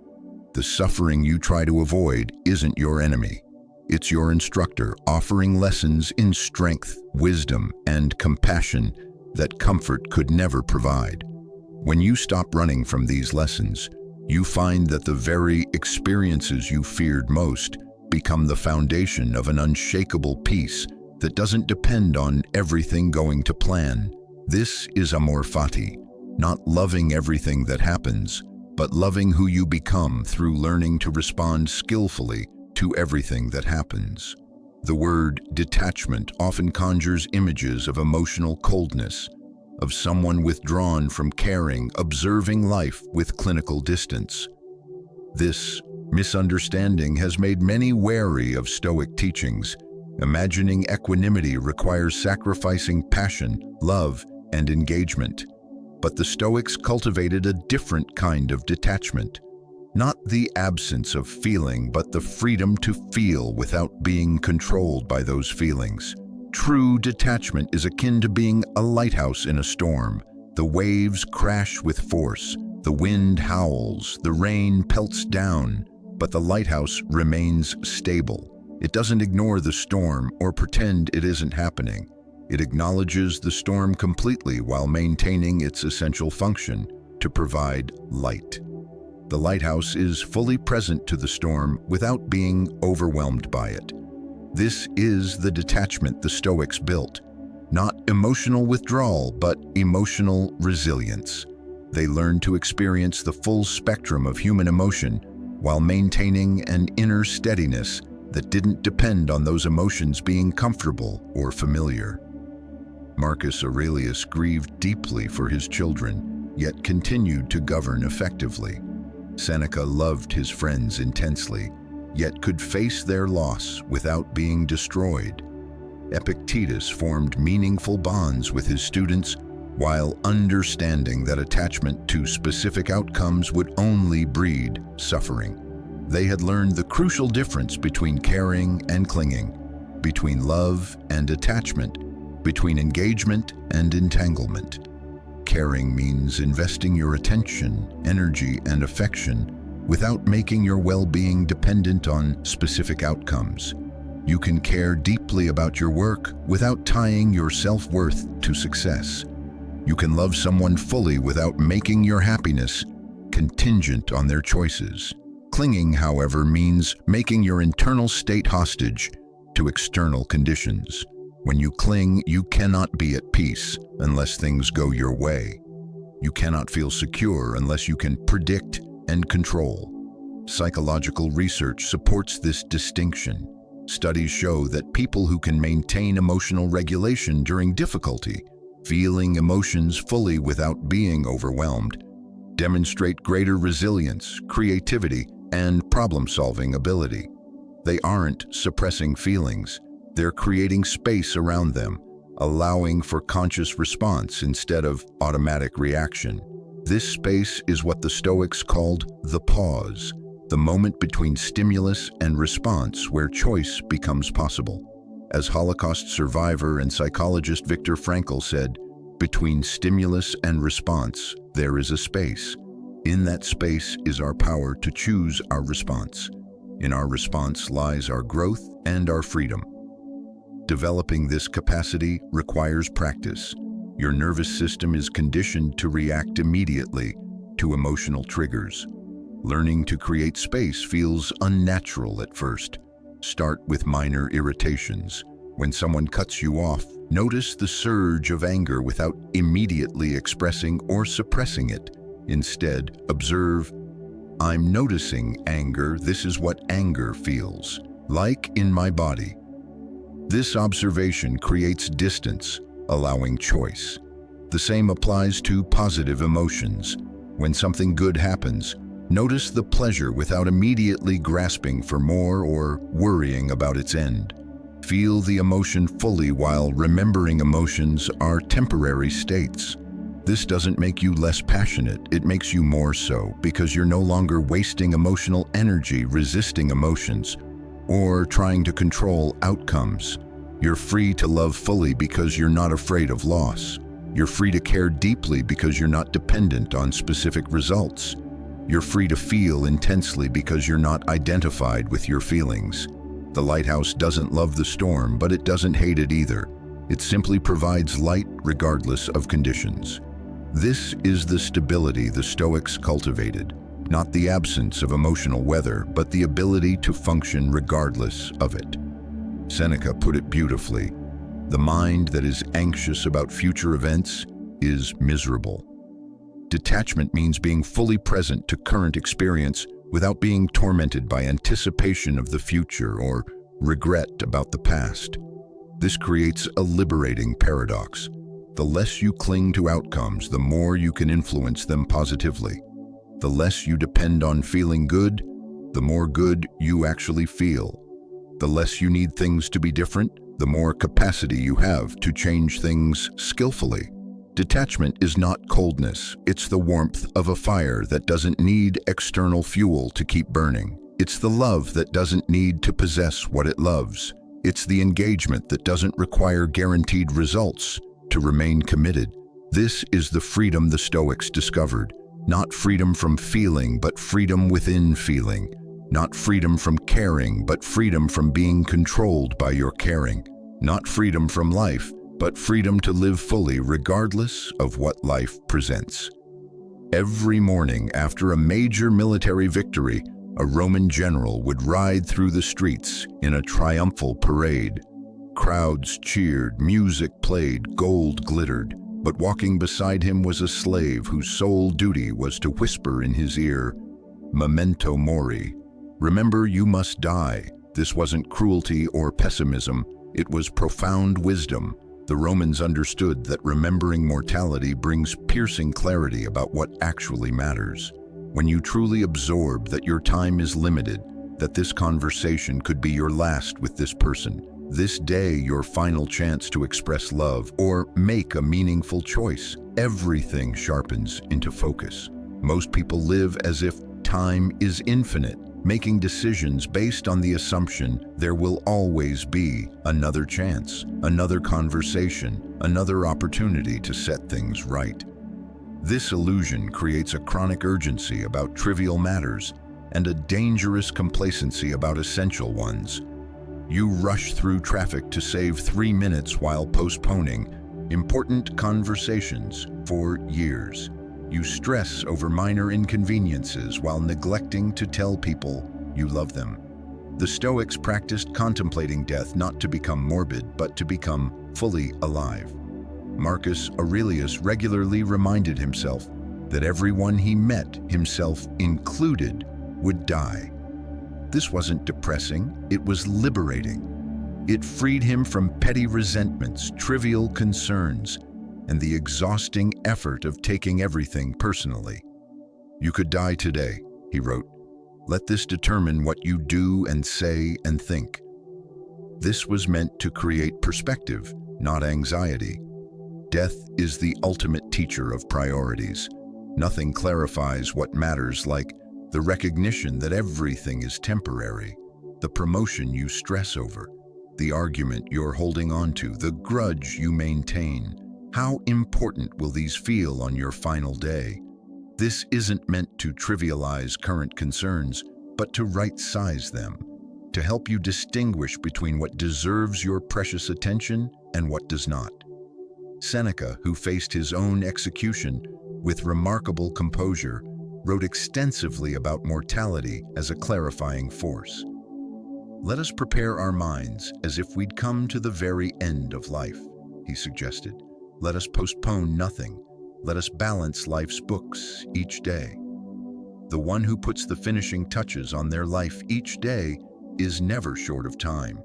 Speaker 1: The suffering you try to avoid isn't your enemy. It's your instructor, offering lessons in strength, wisdom, and compassion that comfort could never provide. When you stop running from these lessons, you find that the very experiences you feared most become the foundation of an unshakable peace that doesn't depend on everything going to plan. This is amor fati, not loving everything that happens, but loving who you become through learning to respond skillfully to everything that happens. The word detachment often conjures images of emotional coldness, of someone withdrawn from caring, observing life with clinical distance. This misunderstanding has made many wary of Stoic teachings. Imagining equanimity requires sacrificing passion, love, and engagement. But the Stoics cultivated a different kind of detachment. Not the absence of feeling, but the freedom to feel without being controlled by those feelings. True detachment is akin to being a lighthouse in a storm. The waves crash with force, the wind howls, the rain pelts down, but the lighthouse remains stable. It doesn't ignore the storm or pretend it isn't happening. It acknowledges the storm completely while maintaining its essential function to provide light. The lighthouse is fully present to the storm without being overwhelmed by it. This is the detachment the Stoics built. Not emotional withdrawal, but emotional resilience. They learned to experience the full spectrum of human emotion while maintaining an inner steadiness that didn't depend on those emotions being comfortable or familiar. Marcus Aurelius grieved deeply for his children, yet continued to govern effectively. Seneca loved his friends intensely, yet could face their loss without being destroyed. Epictetus formed meaningful bonds with his students while understanding that attachment to specific outcomes would only breed suffering. They had learned the crucial difference between caring and clinging, between love and attachment, between engagement and entanglement. Caring means investing your attention, energy, and affection without making your well-being dependent on specific outcomes. You can care deeply about your work without tying your self-worth to success. You can love someone fully without making your happiness contingent on their choices. Clinging, however, means making your internal state hostage to external conditions. When you cling, you cannot be at peace unless things go your way. You cannot feel secure unless you can predict and control. Psychological research supports this distinction. Studies show that people who can maintain emotional regulation during difficulty, feeling emotions fully without being overwhelmed, demonstrate greater resilience, creativity, and problem-solving ability. They aren't suppressing feelings, they're creating space around them, allowing for conscious response instead of automatic reaction. This space is what the Stoics called the pause, the moment between stimulus and response where choice becomes possible. As Holocaust survivor and psychologist Viktor Frankl said, "Between stimulus and response, there is a space. In that space is our power to choose our response. In our response lies our growth and our freedom." Developing this capacity requires practice. Your nervous system is conditioned to react immediately to emotional triggers. Learning to create space feels unnatural at first. Start with minor irritations. When someone cuts you off, notice the surge of anger without immediately expressing or suppressing it. Instead, observe, "I'm noticing anger. This is what anger feels like in my body." This observation creates distance, allowing choice. The same applies to positive emotions. When something good happens, notice the pleasure without immediately grasping for more or worrying about its end. Feel the emotion fully while remembering emotions are temporary states. This doesn't make you less passionate, it makes you more so, because you're no longer wasting emotional energy resisting emotions or trying to control outcomes. You're free to love fully because you're not afraid of loss. You're free to care deeply because you're not dependent on specific results. You're free to feel intensely because you're not identified with your feelings. The lighthouse doesn't love the storm, but it doesn't hate it either. It simply provides light regardless of conditions. This is the stability the Stoics cultivated, not the absence of emotional weather, but the ability to function regardless of it. Seneca put it beautifully, "The mind that is anxious about future events is miserable." Detachment means being fully present to current experience without being tormented by anticipation of the future or regret about the past. This creates a liberating paradox. The less you cling to outcomes, the more you can influence them positively. The less you depend on feeling good, the more good you actually feel. The less you need things to be different, the more capacity you have to change things skillfully. Detachment is not coldness, it's the warmth of a fire that doesn't need external fuel to keep burning. It's the love that doesn't need to possess what it loves. It's the engagement that doesn't require guaranteed results to remain committed. This is the freedom the Stoics discovered. Not freedom from feeling, but freedom within feeling. Not freedom from caring, but freedom from being controlled by your caring. Not freedom from life, but freedom to live fully regardless of what life presents. Every morning after a major military victory, a Roman general would ride through the streets in a triumphal parade. Crowds cheered, music played, gold glittered, but walking beside him was a slave whose sole duty was to whisper in his ear, "Memento mori." Remember, you must die. This wasn't cruelty or pessimism, it was profound wisdom. The Romans understood that remembering mortality brings piercing clarity about what actually matters. When you truly absorb that your time is limited, that this conversation could be your last with this person, this day your final chance to express love or make a meaningful choice, everything sharpens into focus. Most people live as if time is infinite, making decisions based on the assumption there will always be another chance, another conversation, another opportunity to set things right. This illusion creates a chronic urgency about trivial matters and a dangerous complacency about essential ones. You rush through traffic to save 3 minutes while postponing important conversations for years. You stress over minor inconveniences while neglecting to tell people you love them. The Stoics practiced contemplating death not to become morbid, but to become fully alive. Marcus Aurelius regularly reminded himself that everyone he met, himself included, would die. This wasn't depressing, it was liberating. It freed him from petty resentments, trivial concerns, and the exhausting effort of taking everything personally. "You could die today," he wrote. "Let this determine what you do and say and think." This was meant to create perspective, not anxiety. Death is the ultimate teacher of priorities. Nothing clarifies what matters like the recognition that everything is temporary, the promotion you stress over, the argument you're holding on to, the grudge you maintain. How important will these feel on your final day? This isn't meant to trivialize current concerns, but to right-size them, to help you distinguish between what deserves your precious attention and what does not. Seneca, who faced his own execution with remarkable composure, wrote extensively about mortality as a clarifying force. "Let us prepare our minds as if we'd come to the very end of life," he suggested. "Let us postpone nothing. Let us balance life's books each day." The one who puts the finishing touches on their life each day is never short of time.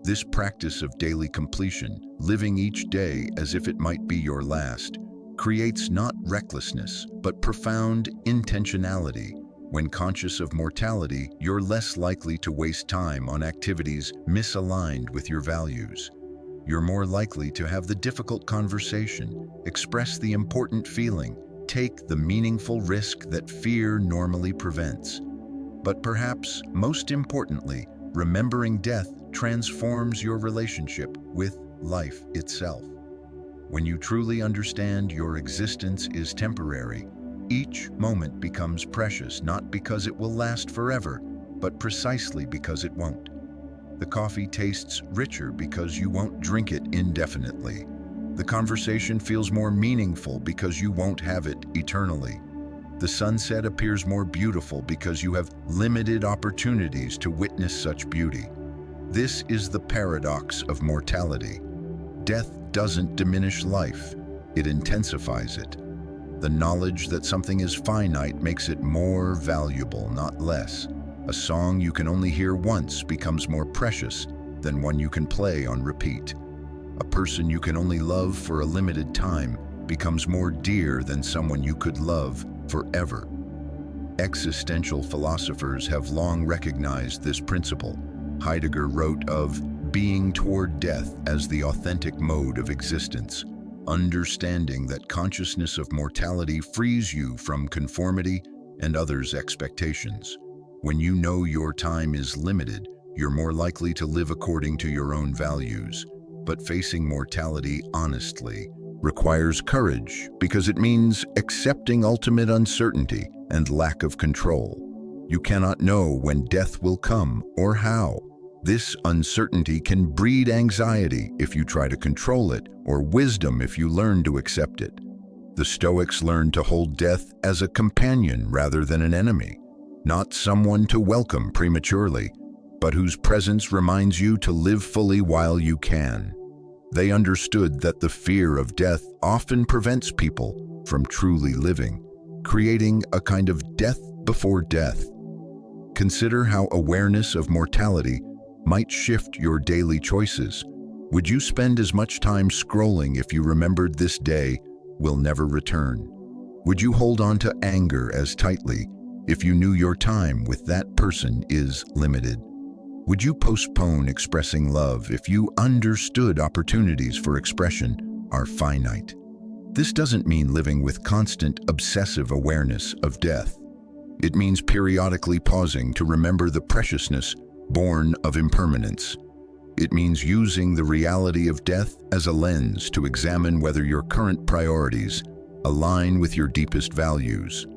Speaker 1: This practice of daily completion, living each day as if it might be your last, creates not recklessness, but profound intentionality. When conscious of mortality, you're less likely to waste time on activities misaligned with your values. You're more likely to have the difficult conversation, express the important feeling, take the meaningful risk that fear normally prevents. But perhaps most importantly, remembering death transforms your relationship with life itself. When you truly understand your existence is temporary, each moment becomes precious, not because it will last forever, but precisely because it won't. The coffee tastes richer because you won't drink it indefinitely. The conversation feels more meaningful because you won't have it eternally. The sunset appears more beautiful because you have limited opportunities to witness such beauty. This is the paradox of mortality. Death doesn't diminish life, it intensifies it. The knowledge that something is finite makes it more valuable, not less. A song you can only hear once becomes more precious than one you can play on repeat. A person you can only love for a limited time becomes more dear than someone you could love forever. Existential philosophers have long recognized this principle. Heidegger wrote of being toward death as the authentic mode of existence, understanding that consciousness of mortality frees you from conformity and others' expectations. When you know your time is limited, you're more likely to live according to your own values. But facing mortality honestly requires courage because it means accepting ultimate uncertainty and lack of control. You cannot know when death will come or how. This uncertainty can breed anxiety if you try to control it, or wisdom if you learn to accept it. The Stoics learned to hold death as a companion rather than an enemy, not someone to welcome prematurely, but whose presence reminds you to live fully while you can. They understood that the fear of death often prevents people from truly living, creating a kind of death before death. Consider how awareness of mortality might shift your daily choices. Would you spend as much time scrolling if you remembered this day will never return? Would you hold on to anger as tightly if you knew your time with that person is limited? Would you postpone expressing love if you understood opportunities for expression are finite? This doesn't mean living with constant obsessive awareness of death. It means periodically pausing to remember the preciousness born of impermanence. It means using the reality of death as a lens to examine whether your current priorities align with your deepest values.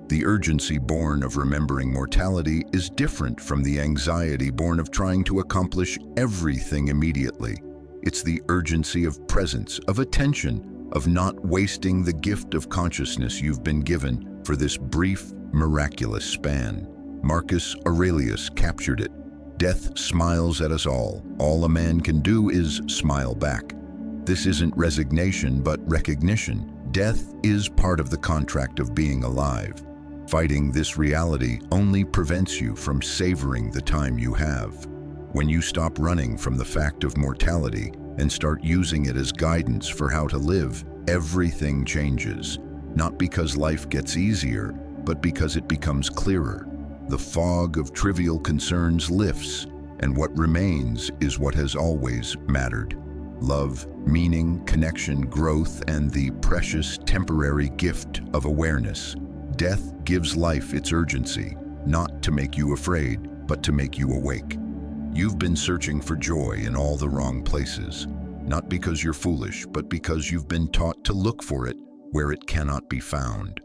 Speaker 1: The urgency born of remembering mortality is different from the anxiety born of trying to accomplish everything immediately. It's the urgency of presence, of attention, of not wasting the gift of consciousness you've been given for this brief, miraculous span. Marcus Aurelius captured it. Death smiles at us all. All a man can do is smile back. This isn't resignation, but recognition. Death is part of the contract of being alive. Fighting this reality only prevents you from savoring the time you have. When you stop running from the fact of mortality and start using it as guidance for how to live, everything changes. Not because life gets easier, but because it becomes clearer. The fog of trivial concerns lifts, and what remains is what has always mattered. Love, meaning, connection, growth, and the precious temporary gift of awareness. Death gives life its urgency, not to make you afraid, but to make you awake. You've been searching for joy in all the wrong places, not because you're foolish, but because you've been taught to look for it where it cannot be found.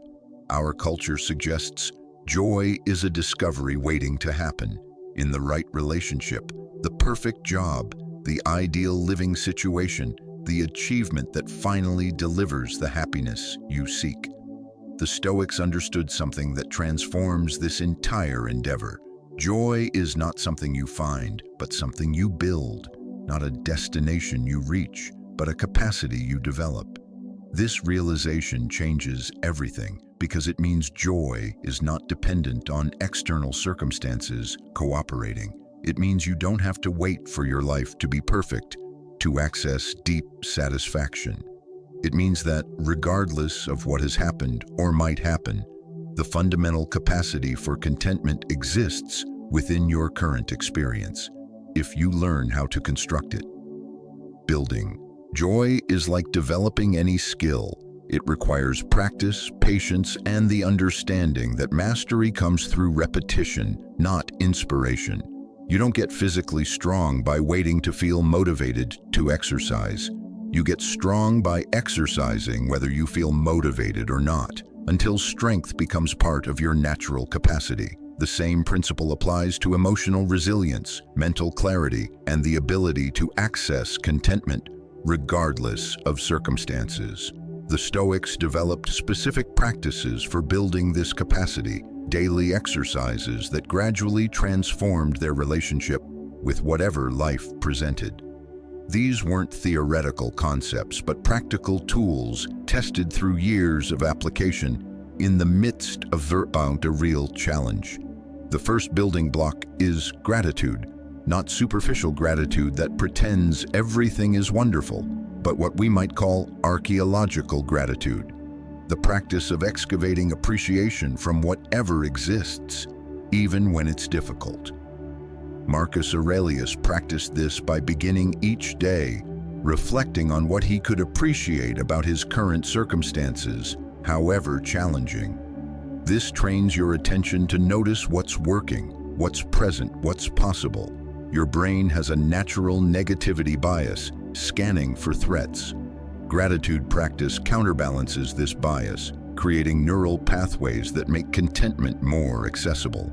Speaker 1: Our culture suggests joy is a discovery waiting to happen, in the right relationship, the perfect job, the ideal living situation, the achievement that finally delivers the happiness you seek. The Stoics understood something that transforms this entire endeavor. Joy is not something you find, but something you build, not a destination you reach, but a capacity you develop. This realization changes everything because it means joy is not dependent on external circumstances cooperating. It means you don't have to wait for your life to be perfect to access deep satisfaction. It means that regardless of what has happened or might happen, the fundamental capacity for contentment exists within your current experience, if you learn how to construct it. Building. Joy is like developing any skill. It requires practice, patience, and the understanding that mastery comes through repetition, not inspiration. You don't get physically strong by waiting to feel motivated to exercise. You get strong by exercising whether you feel motivated or not, until strength becomes part of your natural capacity. The same principle applies to emotional resilience, mental clarity, and the ability to access contentment regardless of circumstances. The Stoics developed specific practices for building this capacity, daily exercises that gradually transformed their relationship with whatever life presented. These weren't theoretical concepts, but practical tools tested through years of application in the midst of a real challenge. The first building block is gratitude, not superficial gratitude that pretends everything is wonderful, but what we might call archaeological gratitude, the practice of excavating appreciation from whatever exists, even when it's difficult. Marcus Aurelius practiced this by beginning each day, reflecting on what he could appreciate about his current circumstances, however challenging. This trains your attention to notice what's working, what's present, what's possible. Your brain has a natural negativity bias, scanning for threats. Gratitude practice counterbalances this bias, creating neural pathways that make contentment more accessible.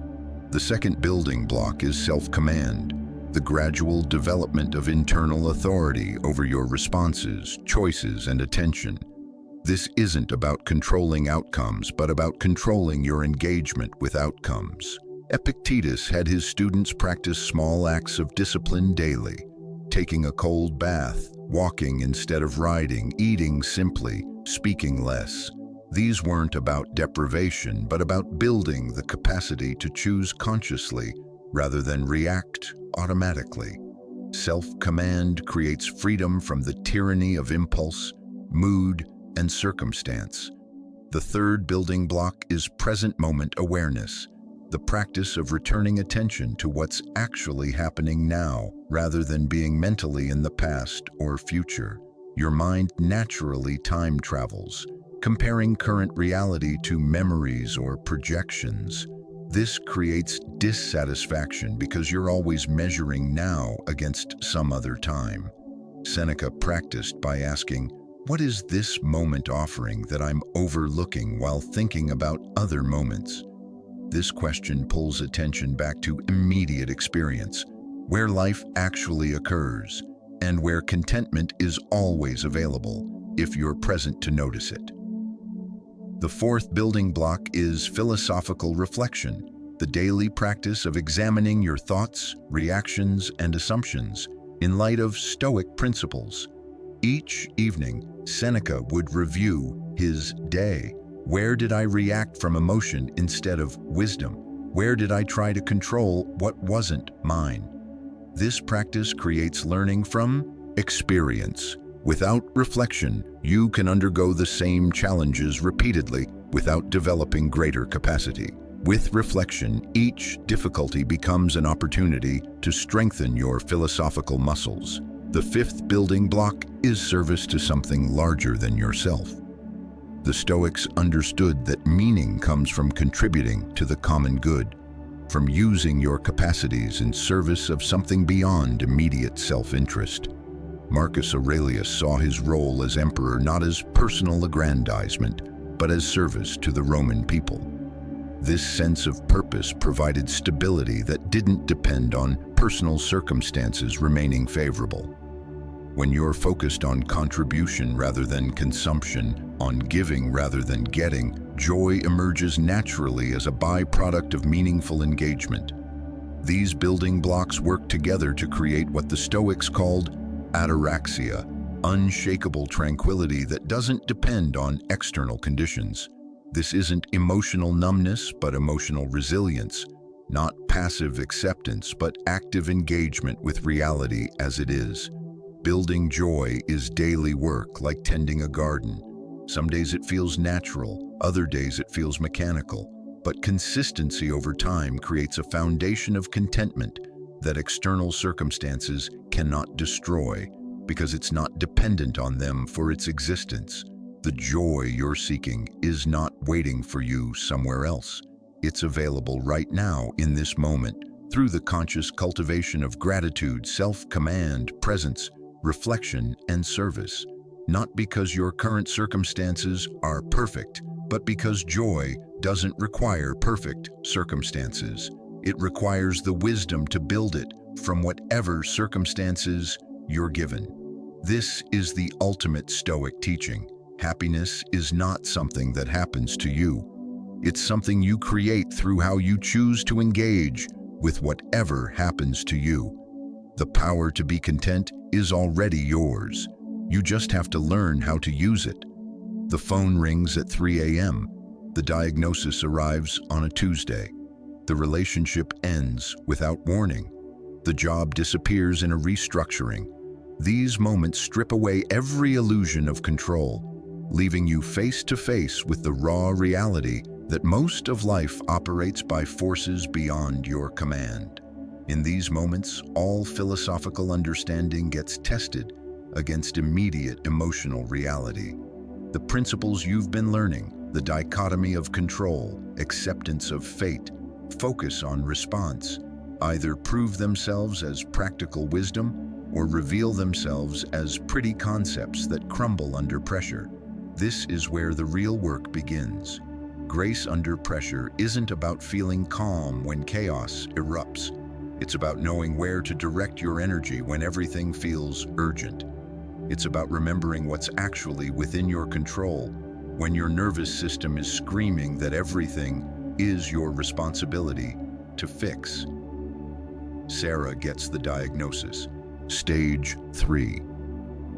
Speaker 1: The second building block is self-command, the gradual development of internal authority over your responses, choices, and attention. This isn't about controlling outcomes, but about controlling your engagement with outcomes. Epictetus had his students practice small acts of discipline daily, taking a cold bath, walking instead of riding, eating simply, speaking less. These weren't about deprivation, but about building the capacity to choose consciously rather than react automatically. Self-command creates freedom from the tyranny of impulse, mood, and circumstance. The third building block is present moment awareness, the practice of returning attention to what's actually happening now, rather than being mentally in the past or future. Your mind naturally time travels, comparing current reality to memories or projections. This creates dissatisfaction because you're always measuring now against some other time. Seneca practiced by asking, "What is this moment offering that I'm overlooking while thinking about other moments?" This question pulls attention back to immediate experience, where life actually occurs, and where contentment is always available if you're present to notice it. The fourth building block is philosophical reflection, the daily practice of examining your thoughts, reactions, and assumptions in light of Stoic principles. Each evening, Seneca would review his day. Where did I react from emotion instead of wisdom? Where did I try to control what wasn't mine? This practice creates learning from experience. Without reflection, you can undergo the same challenges repeatedly without developing greater capacity. With reflection, each difficulty becomes an opportunity to strengthen your philosophical muscles. The fifth building block is service to something larger than yourself. The Stoics understood that meaning comes from contributing to the common good, from using your capacities in service of something beyond immediate self-interest. Marcus Aurelius saw his role as emperor not as personal aggrandizement, but as service to the Roman people. This sense of purpose provided stability that didn't depend on personal circumstances remaining favorable. When you're focused on contribution rather than consumption, on giving rather than getting, joy emerges naturally as a byproduct of meaningful engagement. These building blocks work together to create what the Stoics called ataraxia, unshakable tranquility that doesn't depend on external conditions. This isn't emotional numbness, but emotional resilience, not passive acceptance, but active engagement with reality as it is. Building joy is daily work, like tending a garden. Some days it feels natural, other days it feels mechanical, but consistency over time creates a foundation of contentment that external circumstances cannot destroy because it's not dependent on them for its existence. The joy you're seeking is not waiting for you somewhere else. It's available right now in this moment through the conscious cultivation of gratitude, self-command, presence, reflection, and service. Not because your current circumstances are perfect, but because joy doesn't require perfect circumstances. It requires the wisdom to build it from whatever circumstances you're given. This is the ultimate Stoic teaching. Happiness is not something that happens to you. It's something you create through how you choose to engage with whatever happens to you. The power to be content is already yours. You just have to learn how to use it. The phone rings at 3 a.m. The diagnosis arrives on a Tuesday. The relationship ends without warning. The job disappears in a restructuring. These moments strip away every illusion of control, leaving you face to face with the raw reality that most of life operates by forces beyond your command. In these moments, all philosophical understanding gets tested against immediate emotional reality. The principles you've been learning, the dichotomy of control, acceptance of fate, focus on response, either prove themselves as practical wisdom or reveal themselves as pretty concepts that crumble under pressure. This is where the real work begins. Grace under pressure isn't about feeling calm when chaos erupts. It's about knowing where to direct your energy when everything feels urgent. It's about remembering what's actually within your control when your nervous system is screaming that everything is your responsibility to fix. Sarah gets the diagnosis. Stage 3.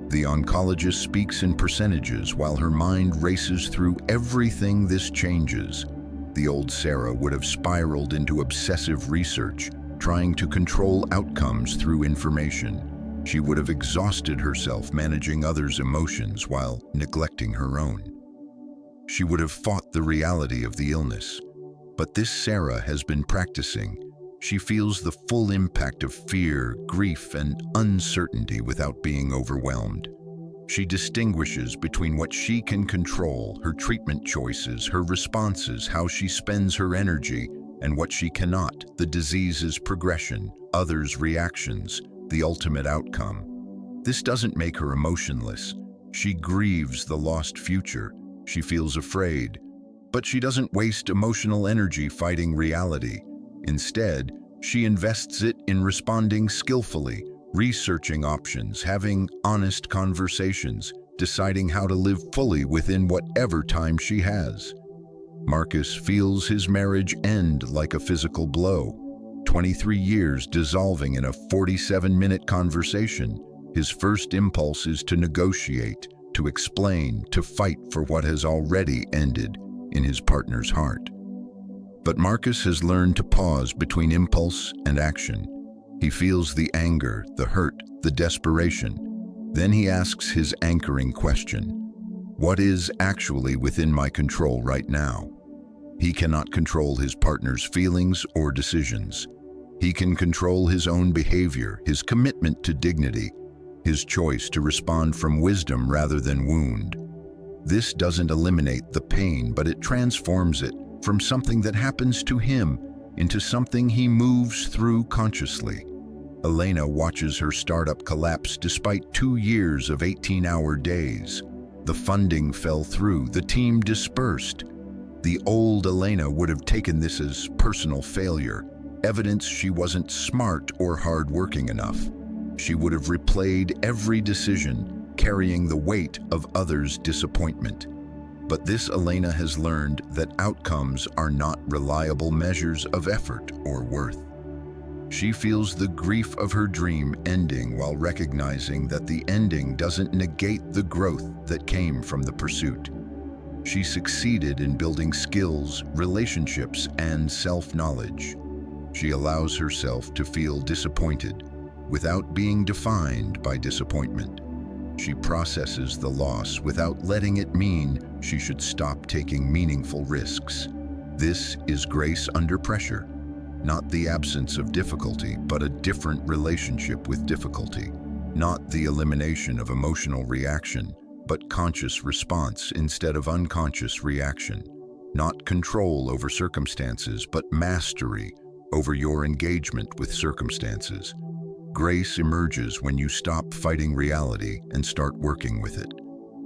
Speaker 1: The oncologist speaks in percentages while her mind races through everything this changes. The old Sarah would have spiraled into obsessive research, trying to control outcomes through information. She would have exhausted herself managing others' emotions while neglecting her own. She would have fought the reality of the illness. But this Sarah has been practicing. She feels the full impact of fear, grief, and uncertainty without being overwhelmed. She distinguishes between what she can control, her treatment choices, her responses, how she spends her energy, and what she cannot, the disease's progression, others' reactions, the ultimate outcome. This doesn't make her emotionless. She grieves the lost future. She feels afraid. But she doesn't waste emotional energy fighting reality. Instead, she invests it in responding skillfully, researching options, having honest conversations, deciding how to live fully within whatever time she has. Marcus feels his marriage end like a physical blow. 23 years dissolving in a 47-minute conversation. His first impulse is to negotiate, to explain, to fight for what has already ended in his partner's heart. But Marcus has learned to pause between impulse and action. He feels the anger, the hurt, the desperation. Then he asks his anchoring question: what is actually within my control right now? He cannot control his partner's feelings or decisions. He can control his own behavior, his commitment to dignity, his choice to respond from wisdom rather than wound. This doesn't eliminate the pain, but it transforms it from something that happens to him into something he moves through consciously. Elena watches her startup collapse despite 2 years of 18-hour days. The funding fell through, the team dispersed. The old Elena would have taken this as personal failure, evidence she wasn't smart or hardworking enough. She would have replayed every decision, carrying the weight of others' disappointment. But this Elena has learned that outcomes are not reliable measures of effort or worth. She feels the grief of her dream ending while recognizing that the ending doesn't negate the growth that came from the pursuit. She succeeded in building skills, relationships, and self-knowledge. She allows herself to feel disappointed without being defined by disappointment. She processes the loss without letting it mean she should stop taking meaningful risks. This is grace under pressure, not the absence of difficulty, but a different relationship with difficulty. Not the elimination of emotional reaction, but conscious response instead of unconscious reaction. Not control over circumstances, but mastery over your engagement with circumstances. Grace emerges when you stop fighting reality and start working with it.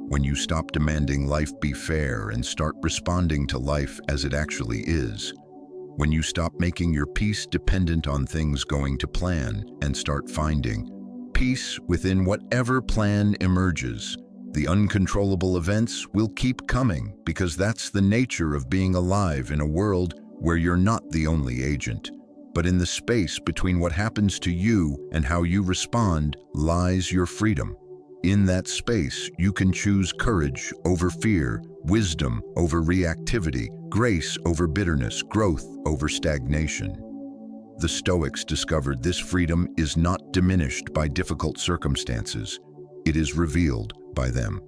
Speaker 1: When you stop demanding life be fair and start responding to life as it actually is. When you stop making your peace dependent on things going to plan and start finding peace within whatever plan emerges. The uncontrollable events will keep coming because that's the nature of being alive in a world where you're not the only agent. But in the space between what happens to you and how you respond lies your freedom. In that space, you can choose courage over fear, wisdom over reactivity, grace over bitterness, growth over stagnation. The Stoics discovered this freedom is not diminished by difficult circumstances. It is revealed by them.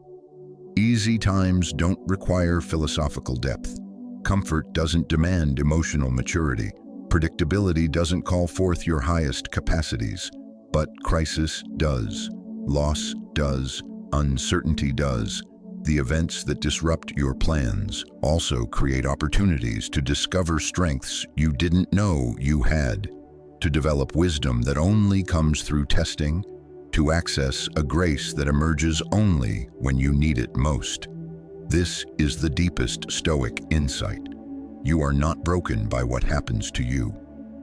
Speaker 1: Easy times don't require philosophical depth. Comfort doesn't demand emotional maturity. Predictability doesn't call forth your highest capacities, but crisis does. Loss does. Uncertainty does. The events that disrupt your plans also create opportunities to discover strengths you didn't know you had, to develop wisdom that only comes through testing, to access a grace that emerges only when you need it most. This is the deepest Stoic insight. You are not broken by what happens to you.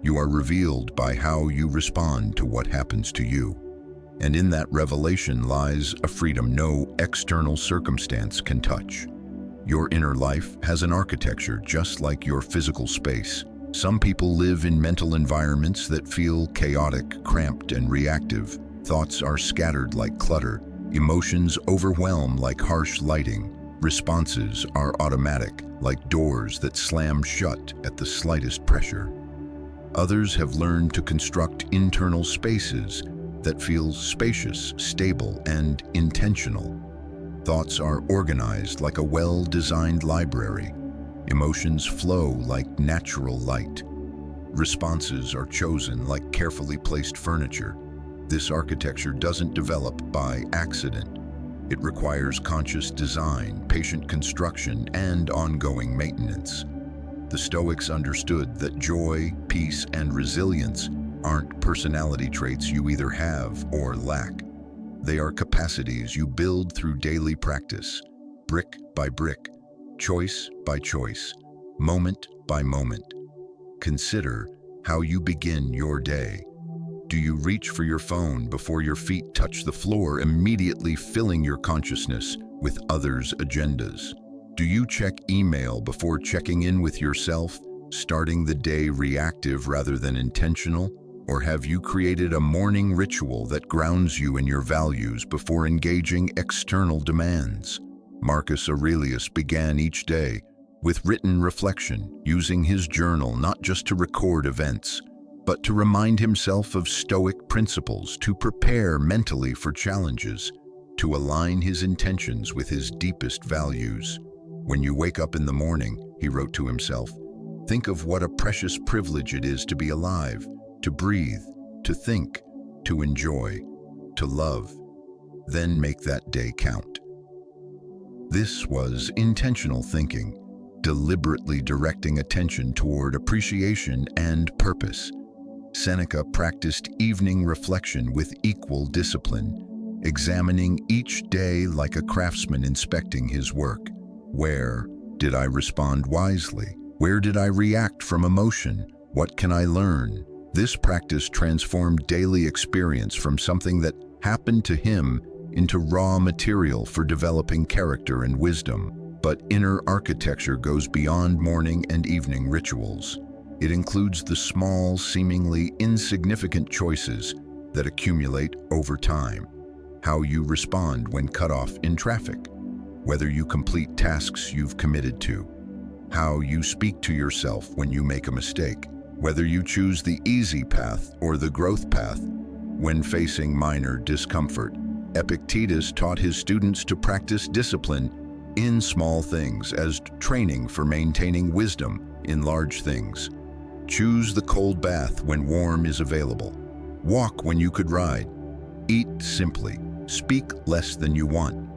Speaker 1: You are revealed by how you respond to what happens to you. And in that revelation lies a freedom no external circumstance can touch. Your inner life has an architecture just like your physical space. Some people live in mental environments that feel chaotic, cramped, and reactive. Thoughts are scattered like clutter. Emotions overwhelm like harsh lighting. Responses are automatic, like doors that slam shut at the slightest pressure. Others have learned to construct internal spaces that feel spacious, stable, and intentional. Thoughts are organized like a well-designed library. Emotions flow like natural light. Responses are chosen like carefully placed furniture. This architecture doesn't develop by accident. It requires conscious design, patient construction, and ongoing maintenance. The Stoics understood that joy, peace, and resilience aren't personality traits you either have or lack. They are capacities you build through daily practice, brick by brick, choice by choice, moment by moment. Consider how you begin your day. Do you reach for your phone before your feet touch the floor, immediately filling your consciousness with others' agendas? Do you check email before checking in with yourself, starting the day reactive rather than intentional? Or have you created a morning ritual that grounds you in your values before engaging external demands? Marcus Aurelius began each day with written reflection, using his journal not just to record events, but to remind himself of Stoic principles, to prepare mentally for challenges, to align his intentions with his deepest values. When you wake up in the morning, he wrote to himself, think of what a precious privilege it is to be alive, to breathe, to think, to enjoy, to love. Then make that day count. This was intentional thinking, deliberately directing attention toward appreciation and purpose. Seneca practiced evening reflection with equal discipline, examining each day like a craftsman inspecting his work. Where did I respond wisely? Where did I react from emotion? What can I learn? This practice transformed daily experience from something that happened to him into raw material for developing character and wisdom. But inner architecture goes beyond morning and evening rituals. It includes the small, seemingly insignificant choices that accumulate over time. How you respond when cut off in traffic, whether you complete tasks you've committed to, how you speak to yourself when you make a mistake, whether you choose the easy path or the growth path when facing minor discomfort. Epictetus taught his students to practice discipline in small things as training for maintaining wisdom in large things. Choose the cold bath when warm is available. Walk when you could ride. Eat simply. Speak less than you want.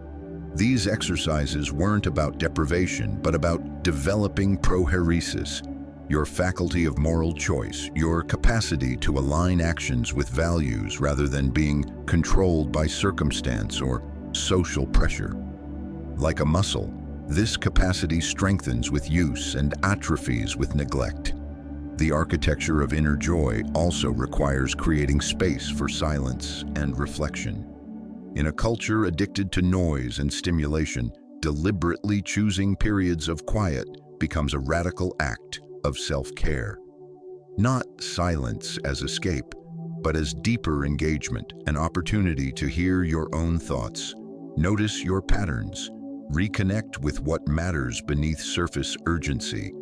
Speaker 1: These exercises weren't about deprivation, but about developing prohairesis, your faculty of moral choice, your capacity to align actions with values rather than being controlled by circumstance or social pressure. Like a muscle, this capacity strengthens with use and atrophies with neglect. The architecture of inner joy also requires creating space for silence and reflection. In a culture addicted to noise and stimulation, deliberately choosing periods of quiet becomes a radical act of self-care. Not silence as escape, but as deeper engagement, an opportunity to hear your own thoughts, notice your patterns, reconnect with what matters beneath surface urgency.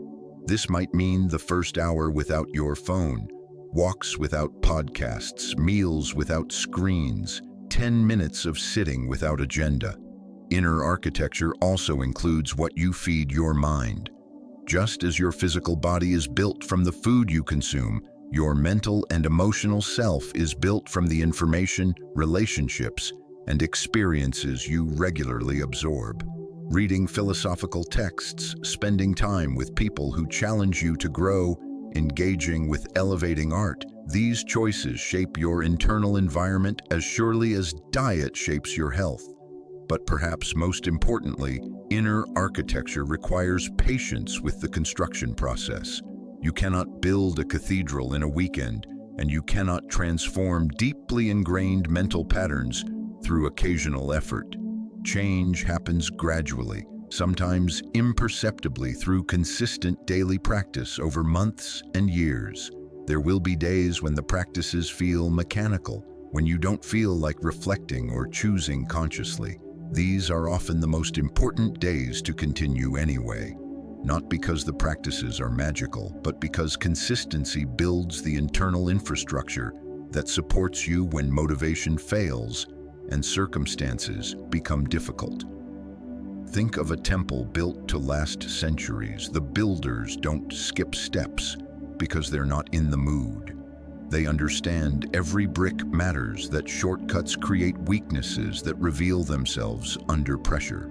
Speaker 1: This might mean the first hour without your phone, walks without podcasts, meals without screens, 10 minutes of sitting without agenda. Inner architecture also includes what you feed your mind. Just as your physical body is built from the food you consume, your mental and emotional self is built from the information, relationships, and experiences you regularly absorb. Reading philosophical texts, spending time with people who challenge you to grow, engaging with elevating art, these choices shape your internal environment as surely as diet shapes your health. But perhaps most importantly, inner architecture requires patience with the construction process. You cannot build a cathedral in a weekend, and you cannot transform deeply ingrained mental patterns through occasional effort. Change happens gradually, sometimes imperceptibly through consistent daily practice over months and years. There will be days when the practices feel mechanical, when you don't feel like reflecting or choosing consciously. These are often the most important days to continue anyway. not because the practices are magical, but because consistency builds the internal infrastructure that supports you when motivation fails and circumstances become difficult. Think of a temple built to last centuries. The builders don't skip steps because they're not in the mood. They understand every brick matters, that shortcuts create weaknesses that reveal themselves under pressure.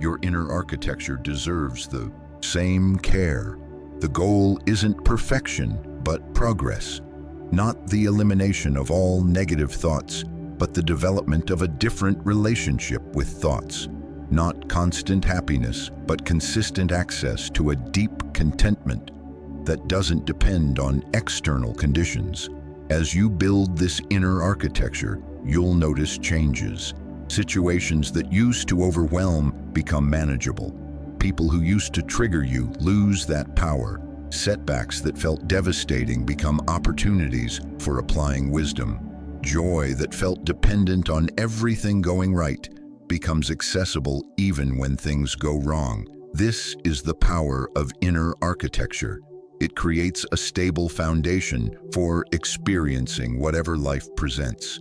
Speaker 1: Your inner architecture deserves the same care. The goal isn't perfection, but progress. Not the elimination of all negative thoughts, but the development of a different relationship with thoughts. Not constant happiness, but consistent access to a deep contentment that doesn't depend on external conditions. As you build this inner architecture, you'll notice changes. Situations that used to overwhelm become manageable. People who used to trigger you lose that power. Setbacks that felt devastating become opportunities for applying wisdom. Joy that felt dependent on everything going right becomes accessible even when things go wrong. This is the power of inner architecture. It creates a stable foundation for experiencing whatever life presents.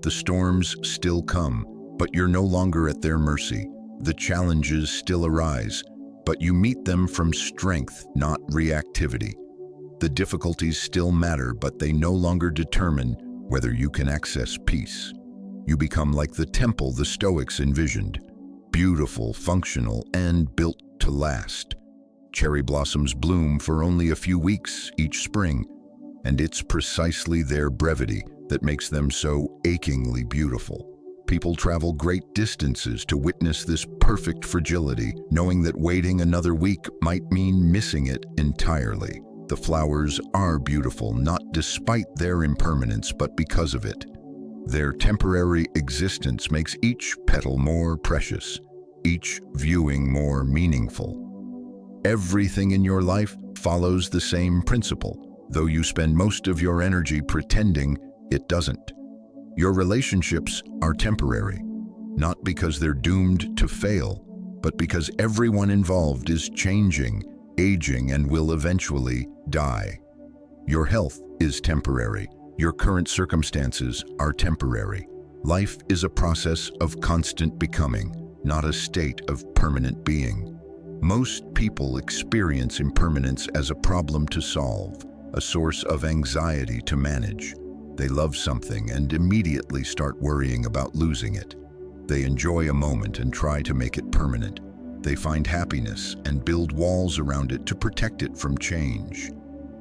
Speaker 1: The storms still come, but you're no longer at their mercy. The challenges still arise, but you meet them from strength, not reactivity. The difficulties still matter, but they no longer determine whether you can access peace. You become like the temple the Stoics envisioned, beautiful, functional, and built to last. Cherry blossoms bloom for only a few weeks each spring, and it's precisely their brevity that makes them so achingly beautiful. People travel great distances to witness this perfect fragility, knowing that waiting another week might mean missing it entirely. The flowers are beautiful, not despite their impermanence, but because of it. Their temporary existence makes each petal more precious, each viewing more meaningful. Everything in your life follows the same principle, though you spend most of your energy pretending it doesn't. Your relationships are temporary, not because they're doomed to fail, but because everyone involved is changing, aging, and will eventually die. Your health is temporary. Your current circumstances are temporary. Life is a process of constant becoming, not a state of permanent being. Most people experience impermanence as a problem to solve, a source of anxiety to manage. They love something and immediately start worrying about losing it. They enjoy a moment and try to make it permanent. They find happiness and build walls around it to protect it from change.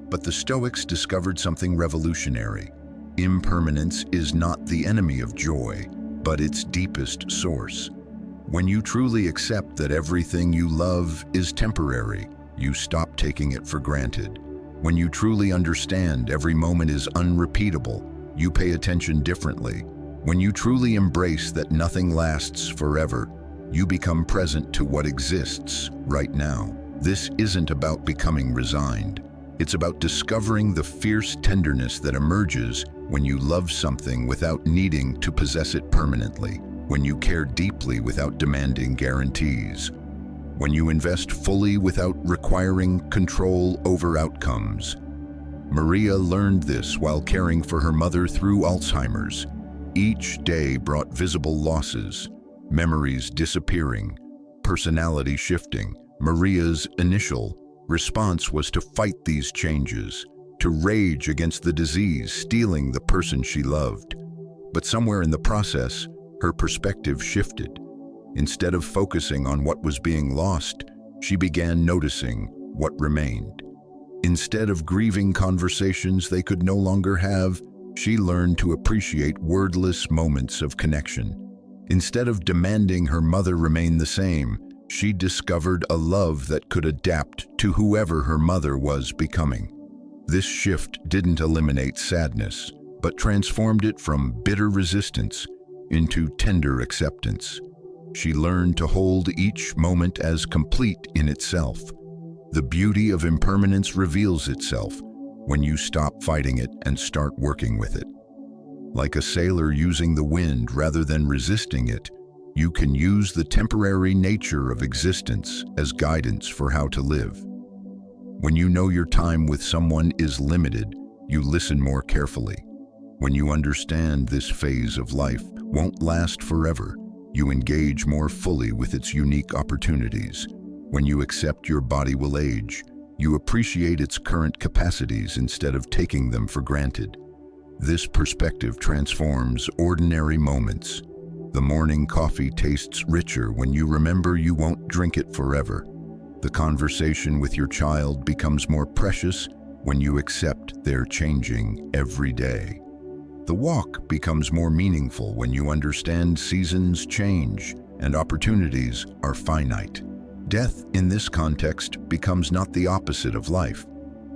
Speaker 1: But the Stoics discovered something revolutionary. Impermanence is not the enemy of joy, but its deepest source. When you truly accept that everything you love is temporary, you stop taking it for granted. When you truly understand every moment is unrepeatable, you pay attention differently. When you truly embrace that nothing lasts forever, you become present to what exists right now. This isn't about becoming resigned. It's about discovering the fierce tenderness that emerges when you love something without needing to possess it permanently, when you care deeply without demanding guarantees, when you invest fully without requiring control over outcomes. Maria learned this while caring for her mother through Alzheimer's. Each day brought visible losses, memories disappearing, personality shifting. Maria's initial response was to fight these changes, to rage against the disease stealing the person she loved. But somewhere in the process, her perspective shifted. Instead of focusing on what was being lost, she began noticing what remained. Instead of grieving conversations they could no longer have, she learned to appreciate wordless moments of connection. Instead of demanding her mother remain the same, she discovered a love that could adapt to whoever her mother was becoming. This shift didn't eliminate sadness, but transformed it from bitter resistance into tender acceptance. She learned to hold each moment as complete in itself. The beauty of impermanence reveals itself when you stop fighting it and start working with it. Like a sailor using the wind rather than resisting it, You can use the temporary nature of existence as guidance for how to live. When you know your time with someone is limited, you listen more carefully. When you understand this phase of life won't last forever, you engage more fully with its unique opportunities. When you accept your body will age, you appreciate its current capacities instead of taking them for granted. This perspective transforms ordinary moments. The morning coffee tastes richer when you remember you won't drink it forever. The conversation with your child becomes more precious when you accept they're changing every day. The walk becomes more meaningful when you understand seasons change and opportunities are finite. Death, in this context, becomes not the opposite of life,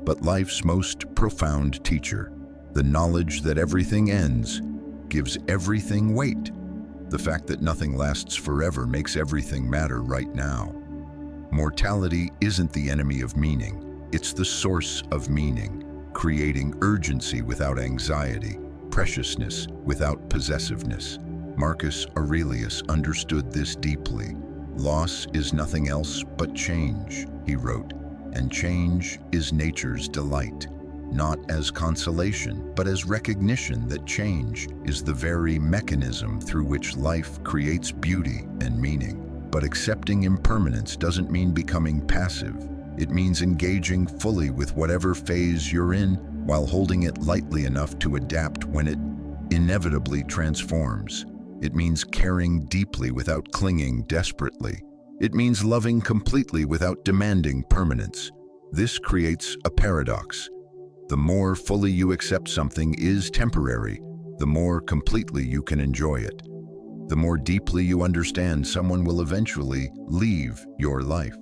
Speaker 1: but life's most profound teacher. The knowledge that everything ends gives everything weight. The fact that nothing lasts forever makes everything matter right now. Mortality isn't the enemy of meaning, it's the source of meaning, creating urgency without anxiety, preciousness without possessiveness. Marcus Aurelius understood this deeply. Loss is nothing else but change, he wrote, and change is nature's delight, not as consolation, but as recognition that change is the very mechanism through which life creates beauty and meaning. But accepting impermanence doesn't mean becoming passive. It means engaging fully with whatever phase you're in while holding it lightly enough to adapt when it inevitably transforms. It means caring deeply without clinging desperately. It means loving completely without demanding permanence. This creates a paradox. The more fully you accept something is temporary, the more completely you can enjoy it. The more deeply you understand someone will eventually leave your life.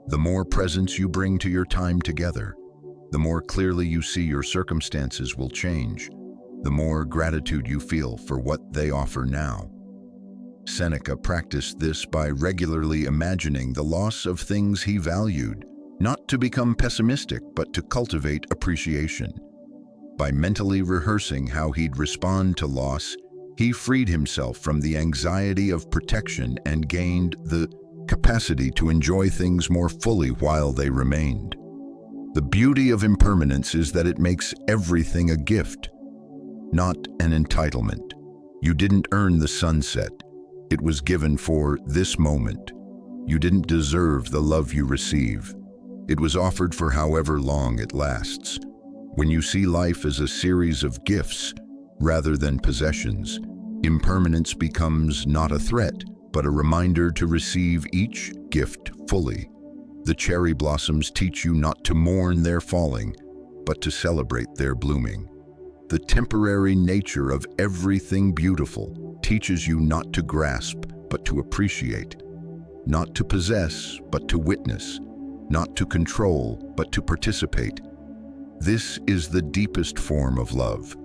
Speaker 1: The more presence you bring to your time together, the more clearly you see your circumstances will change, the more gratitude you feel for what they offer now. Seneca practiced this by regularly imagining the loss of things he valued, not to become pessimistic, but to cultivate appreciation. By mentally rehearsing how he'd respond to loss, he freed himself from the anxiety of protection and gained the capacity to enjoy things more fully while they remained. The beauty of impermanence is that it makes everything a gift, not an entitlement. You didn't earn the sunset. It was given for this moment. You didn't deserve the love you receive. It was offered for however long it lasts. When you see life as a series of gifts rather than possessions, impermanence becomes not a threat, but a reminder to receive each gift fully. The cherry blossoms teach you not to mourn their falling, but to celebrate their blooming. The temporary nature of everything beautiful teaches you not to grasp, but to appreciate, not to possess, but to witness, not to control, but to participate. This is the deepest form of love.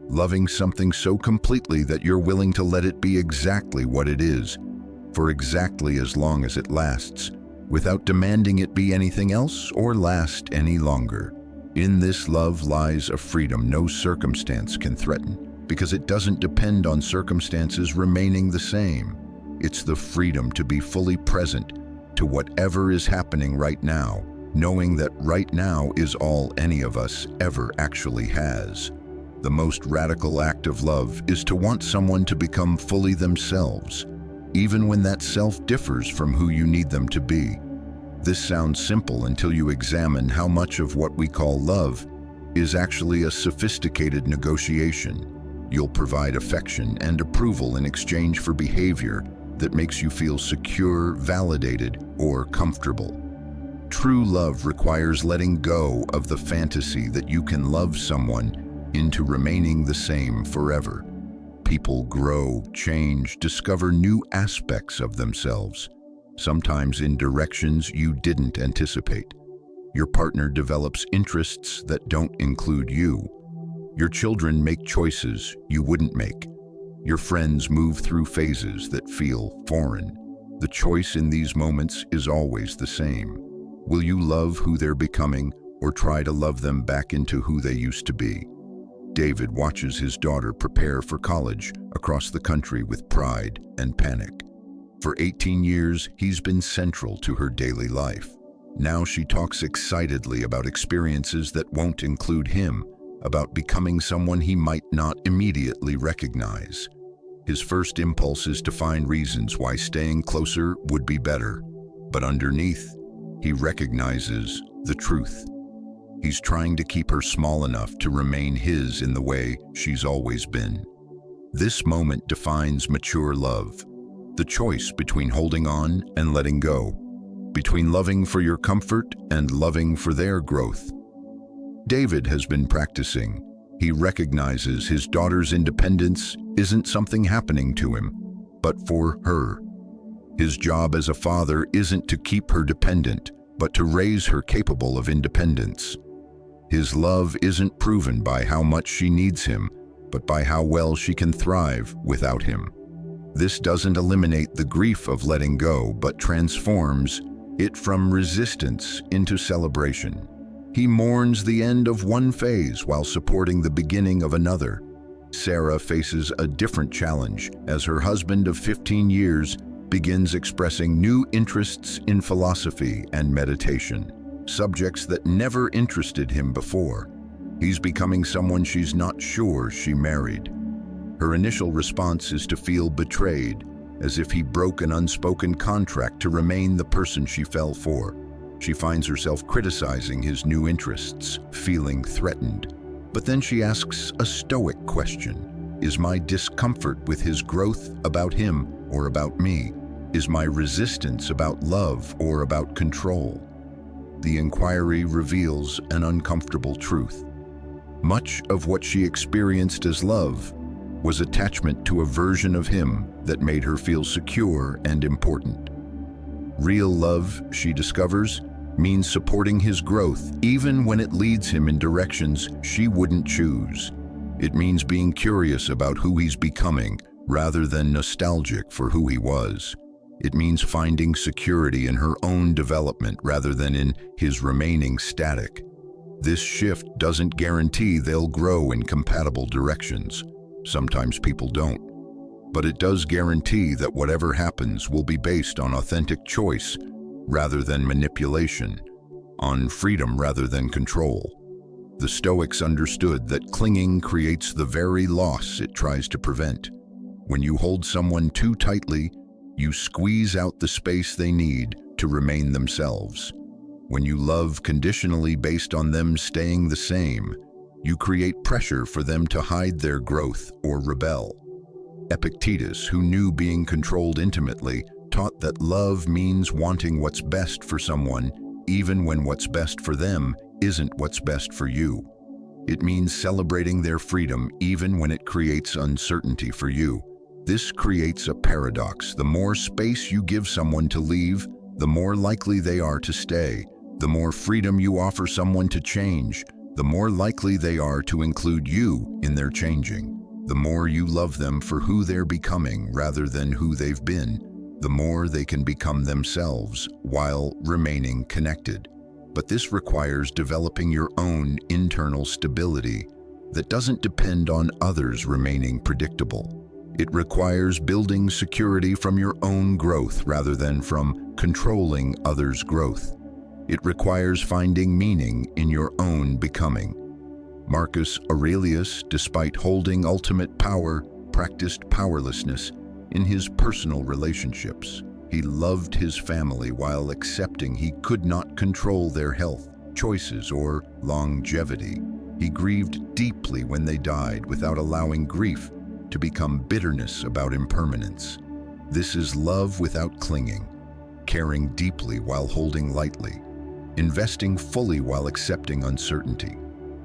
Speaker 1: Loving something so completely that you're willing to let it be exactly what it is, for exactly as long as it lasts, without demanding it be anything else or last any longer. In this love lies a freedom no circumstance can threaten, because it doesn't depend on circumstances remaining the same. It's the freedom to be fully present to whatever is happening right now, knowing that right now is all any of us ever actually has. The most radical act of love is to want someone to become fully themselves, even when that self differs from who you need them to be. This sounds simple until you examine how much of what we call love is actually a sophisticated negotiation. You'll provide affection and approval in exchange for behavior that makes you feel secure, validated, or comfortable. True love requires letting go of the fantasy that you can love someone into remaining the same forever. People grow, change, discover new aspects of themselves, sometimes in directions you didn't anticipate. Your partner develops interests that don't include you. Your children make choices you wouldn't make. Your friends move through phases that feel foreign. The choice in these moments is always the same. Will you love who they're becoming or try to love them back into who they used to be? David watches his daughter prepare for college across the country with pride and panic. For 18 years, he's been central to her daily life. Now she talks excitedly about experiences that won't include him, about becoming someone he might not immediately recognize. His first impulse is to find reasons why staying closer would be better. But underneath, he recognizes the truth. He's trying to keep her small enough to remain his in the way she's always been. This moment defines mature love, the choice between holding on and letting go, between loving for your comfort and loving for their growth. David has been practicing. He recognizes his daughter's independence isn't something happening to him, but for her. His job as a father isn't to keep her dependent, but to raise her capable of independence. His love isn't proven by how much she needs him, but by how well she can thrive without him. This doesn't eliminate the grief of letting go, but transforms it from resistance into celebration. He mourns the end of one phase while supporting the beginning of another. Sarah faces a different challenge as her husband of 15 years begins expressing new interests in philosophy and meditation, subjects that never interested him before. He's becoming someone she's not sure she married. Her initial response is to feel betrayed, as if he broke an unspoken contract to remain the person she fell for. She finds herself criticizing his new interests, feeling threatened. But then she asks a Stoic question. Is my discomfort with his growth about him or about me? Is my resistance about love or about control? The inquiry reveals an uncomfortable truth. Much of what she experienced as love was attachment to a version of him that made her feel secure and important. Real love, she discovers, means supporting his growth even when it leads him in directions she wouldn't choose. It means being curious about who he's becoming rather than nostalgic for who he was. It means finding security in her own development rather than in his remaining static. This shift doesn't guarantee they'll grow in compatible directions. Sometimes people don't. But it does guarantee that whatever happens will be based on authentic choice rather than manipulation, on freedom rather than control. The Stoics understood that clinging creates the very loss it tries to prevent. When you hold someone too tightly, you squeeze out the space they need to remain themselves. When you love conditionally based on them staying the same, you create pressure for them to hide their growth or rebel. Epictetus, who knew being controlled intimately, taught that love means wanting what's best for someone, even when what's best for them isn't what's best for you. It means celebrating their freedom even when it creates uncertainty for you. This creates a paradox. The more space you give someone to leave, the more likely they are to stay. The more freedom you offer someone to change, the more likely they are to include you in their changing. The more you love them for who they're becoming rather than who they've been, the more they can become themselves while remaining connected. But this requires developing your own internal stability that doesn't depend on others remaining predictable. It requires building security from your own growth rather than from controlling others' growth. It requires finding meaning in your own becoming. Marcus Aurelius, despite holding ultimate power, practiced powerlessness in his personal relationships. He loved his family while accepting he could not control their health, choices, or longevity. He grieved deeply when they died without allowing grief to become bitterness about impermanence. This is love without clinging, caring deeply while holding lightly, investing fully while accepting uncertainty,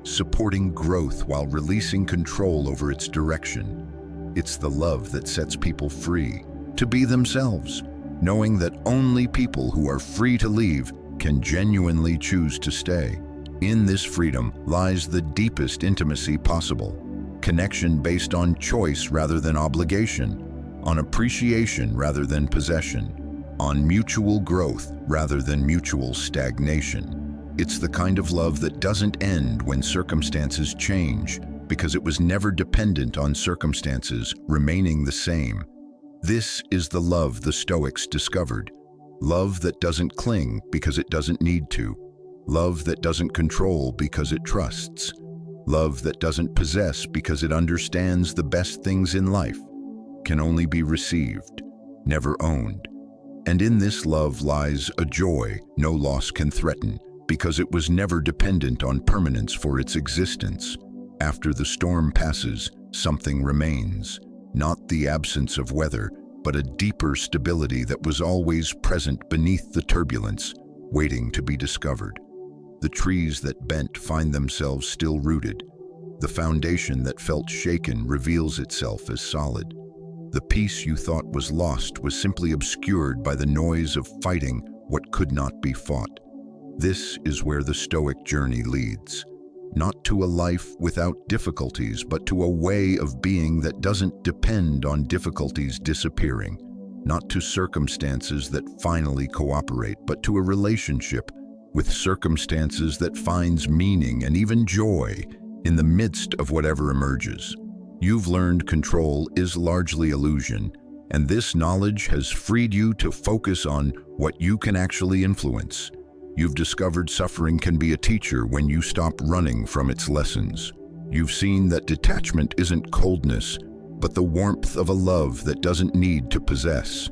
Speaker 1: supporting growth while releasing control over its direction. It's the love that sets people free to be themselves, knowing that only people who are free to leave can genuinely choose to stay. In this freedom lies the deepest intimacy possible, connection based on choice rather than obligation, on appreciation rather than possession, on mutual growth rather than mutual stagnation. It's the kind of love that doesn't end when circumstances change, because it was never dependent on circumstances remaining the same. This is the love the Stoics discovered. Love that doesn't cling because it doesn't need to. Love that doesn't control because it trusts. Love that doesn't possess because it understands the best things in life can only be received, never owned. And in this love lies a joy no loss can threaten, because it was never dependent on permanence for its existence. After the storm passes, something remains, not the absence of weather, but a deeper stability that was always present beneath the turbulence, waiting to be discovered. The trees that bent find themselves still rooted. The foundation that felt shaken reveals itself as solid. The peace you thought was lost was simply obscured by the noise of fighting what could not be fought. This is where the Stoic journey leads. Not to a life without difficulties, but to a way of being that doesn't depend on difficulties disappearing. Not to circumstances that finally cooperate, but to a relationship with circumstances that finds meaning and even joy in the midst of whatever emerges. You've learned control is largely illusion, and this knowledge has freed you to focus on what you can actually influence. You've discovered suffering can be a teacher when you stop running from its lessons. You've seen that detachment isn't coldness, but the warmth of a love that doesn't need to possess.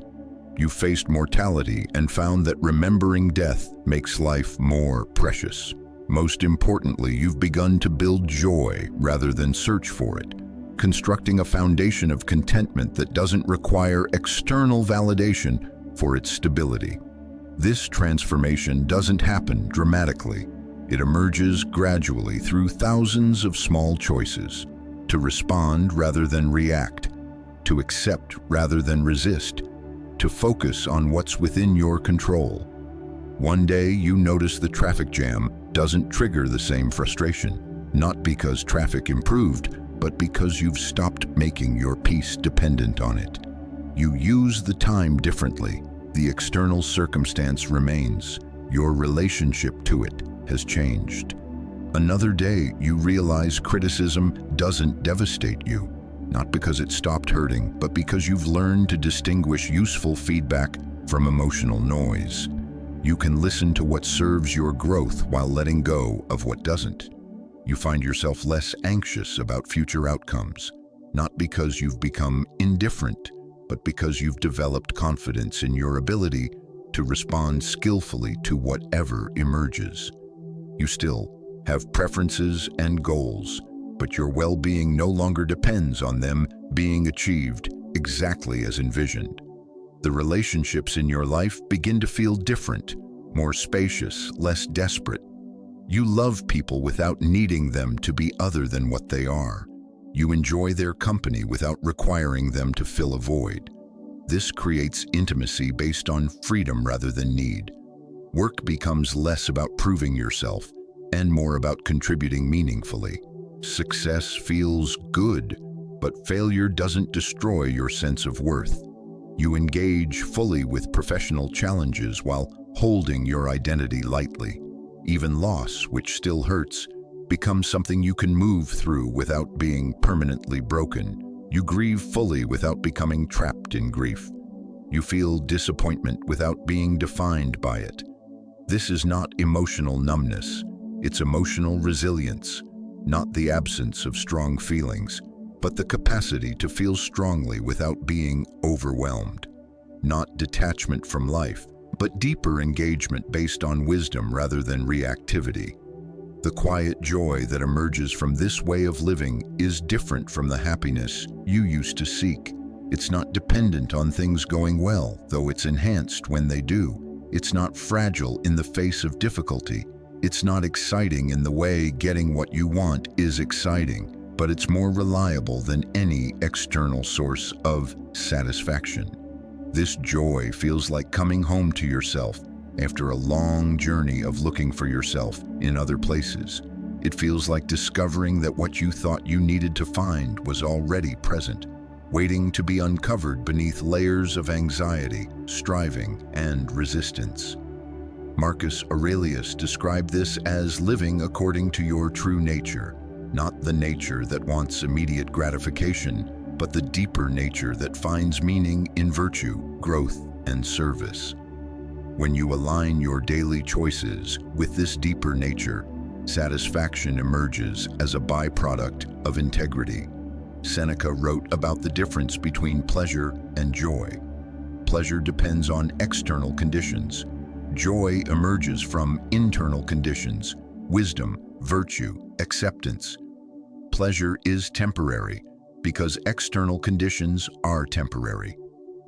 Speaker 1: You've faced mortality and found that remembering death makes life more precious. Most importantly, you've begun to build joy rather than search for it, constructing a foundation of contentment that doesn't require external validation for its stability. This transformation doesn't happen dramatically. It emerges gradually through thousands of small choices, to respond rather than react, to accept rather than resist, to focus on what's within your control. One day you notice the traffic jam doesn't trigger the same frustration, not because traffic improved, but because you've stopped making your peace dependent on it. You use the time differently. The external circumstance remains. Your relationship to it has changed. Another day, you realize criticism doesn't devastate you, not because it stopped hurting, but because you've learned to distinguish useful feedback from emotional noise. You can listen to what serves your growth while letting go of what doesn't. You find yourself less anxious about future outcomes, not because you've become indifferent, but because you've developed confidence in your ability to respond skillfully to whatever emerges. You still have preferences and goals, but your well-being no longer depends on them being achieved exactly as envisioned. The relationships in your life begin to feel different, more spacious, less desperate. You love people without needing them to be other than what they are. You enjoy their company without requiring them to fill a void. This creates intimacy based on freedom rather than need. Work becomes less about proving yourself and more about contributing meaningfully. Success feels good, but failure doesn't destroy your sense of worth. You engage fully with professional challenges while holding your identity lightly. Even loss, which still hurts, becomes something you can move through without being permanently broken. You grieve fully without becoming trapped in grief. You feel disappointment without being defined by it. This is not emotional numbness, it's emotional resilience, not the absence of strong feelings, but the capacity to feel strongly without being overwhelmed. Not detachment from life, but deeper engagement based on wisdom rather than reactivity. The quiet joy that emerges from this way of living is different from the happiness you used to seek. It's not dependent on things going well, though it's enhanced when they do. It's not fragile in the face of difficulty. It's not exciting in the way getting what you want is exciting, but it's more reliable than any external source of satisfaction. This joy feels like coming home to yourself after a long journey of looking for yourself in other places. It feels like discovering that what you thought you needed to find was already present, waiting to be uncovered beneath layers of anxiety, striving, and resistance. Marcus Aurelius described this as living according to your true nature, not the nature that wants immediate gratification, but the deeper nature that finds meaning in virtue, growth, and service. When you align your daily choices with this deeper nature, satisfaction emerges as a byproduct of integrity. Seneca wrote about the difference between pleasure and joy. Pleasure depends on external conditions. Joy emerges from internal conditions: wisdom, virtue, acceptance. Pleasure is temporary because external conditions are temporary.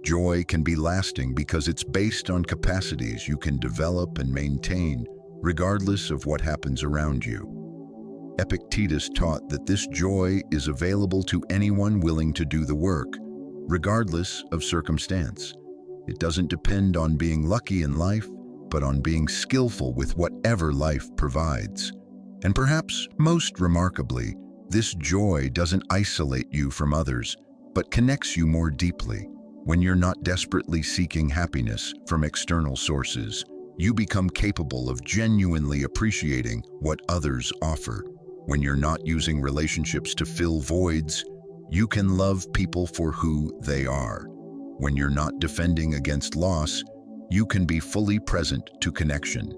Speaker 1: Joy can be lasting because it's based on capacities you can develop and maintain regardless of what happens around you. Epictetus taught that this joy is available to anyone willing to do the work, regardless of circumstance. It doesn't depend on being lucky in life, but on being skillful with whatever life provides. And perhaps most remarkably, this joy doesn't isolate you from others, but connects you more deeply. When you're not desperately seeking happiness from external sources, you become capable of genuinely appreciating what others offer. When you're not using relationships to fill voids, you can love people for who they are. When you're not defending against loss, you can be fully present to connection.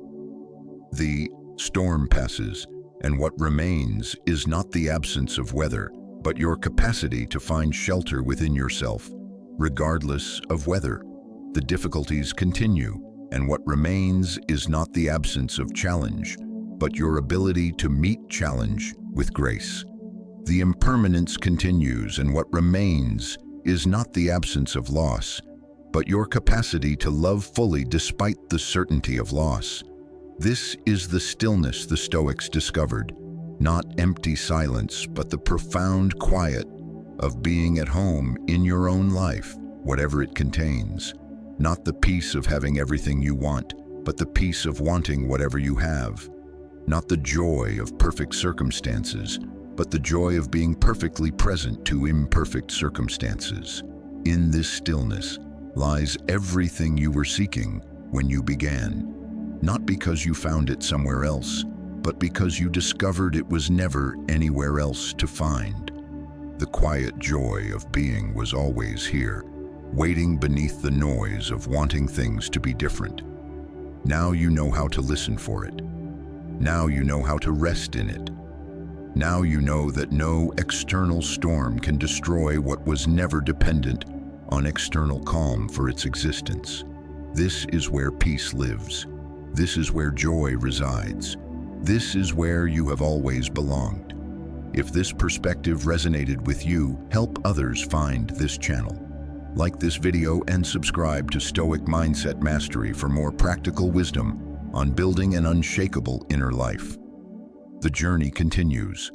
Speaker 1: The storm passes, and what remains is not the absence of weather, but your capacity to find shelter within yourself. Regardless of weather, the difficulties continue, and what remains is not the absence of challenge, but your ability to meet challenge with grace. The impermanence continues, and what remains is not the absence of loss, but your capacity to love fully despite the certainty of loss. This is the stillness the Stoics discovered, not empty silence, but the profound quiet of being at home in your own life, whatever it contains. Not the peace of having everything you want, but the peace of wanting whatever you have. Not the joy of perfect circumstances, but the joy of being perfectly present to imperfect circumstances. In this stillness lies everything you were seeking when you began, not because you found it somewhere else, but because you discovered it was never anywhere else to find. The quiet joy of being was always here, waiting beneath the noise of wanting things to be different. Now you know how to listen for it. Now you know how to rest in it. Now you know that no external storm can destroy what was never dependent on external calm for its existence. This is where peace lives. This is where joy resides. This is where you have always belonged. If this perspective resonated with you, help others find this channel. Like this video and subscribe to Stoic Mindset Mastery for more practical wisdom on building an unshakable inner life. The journey continues.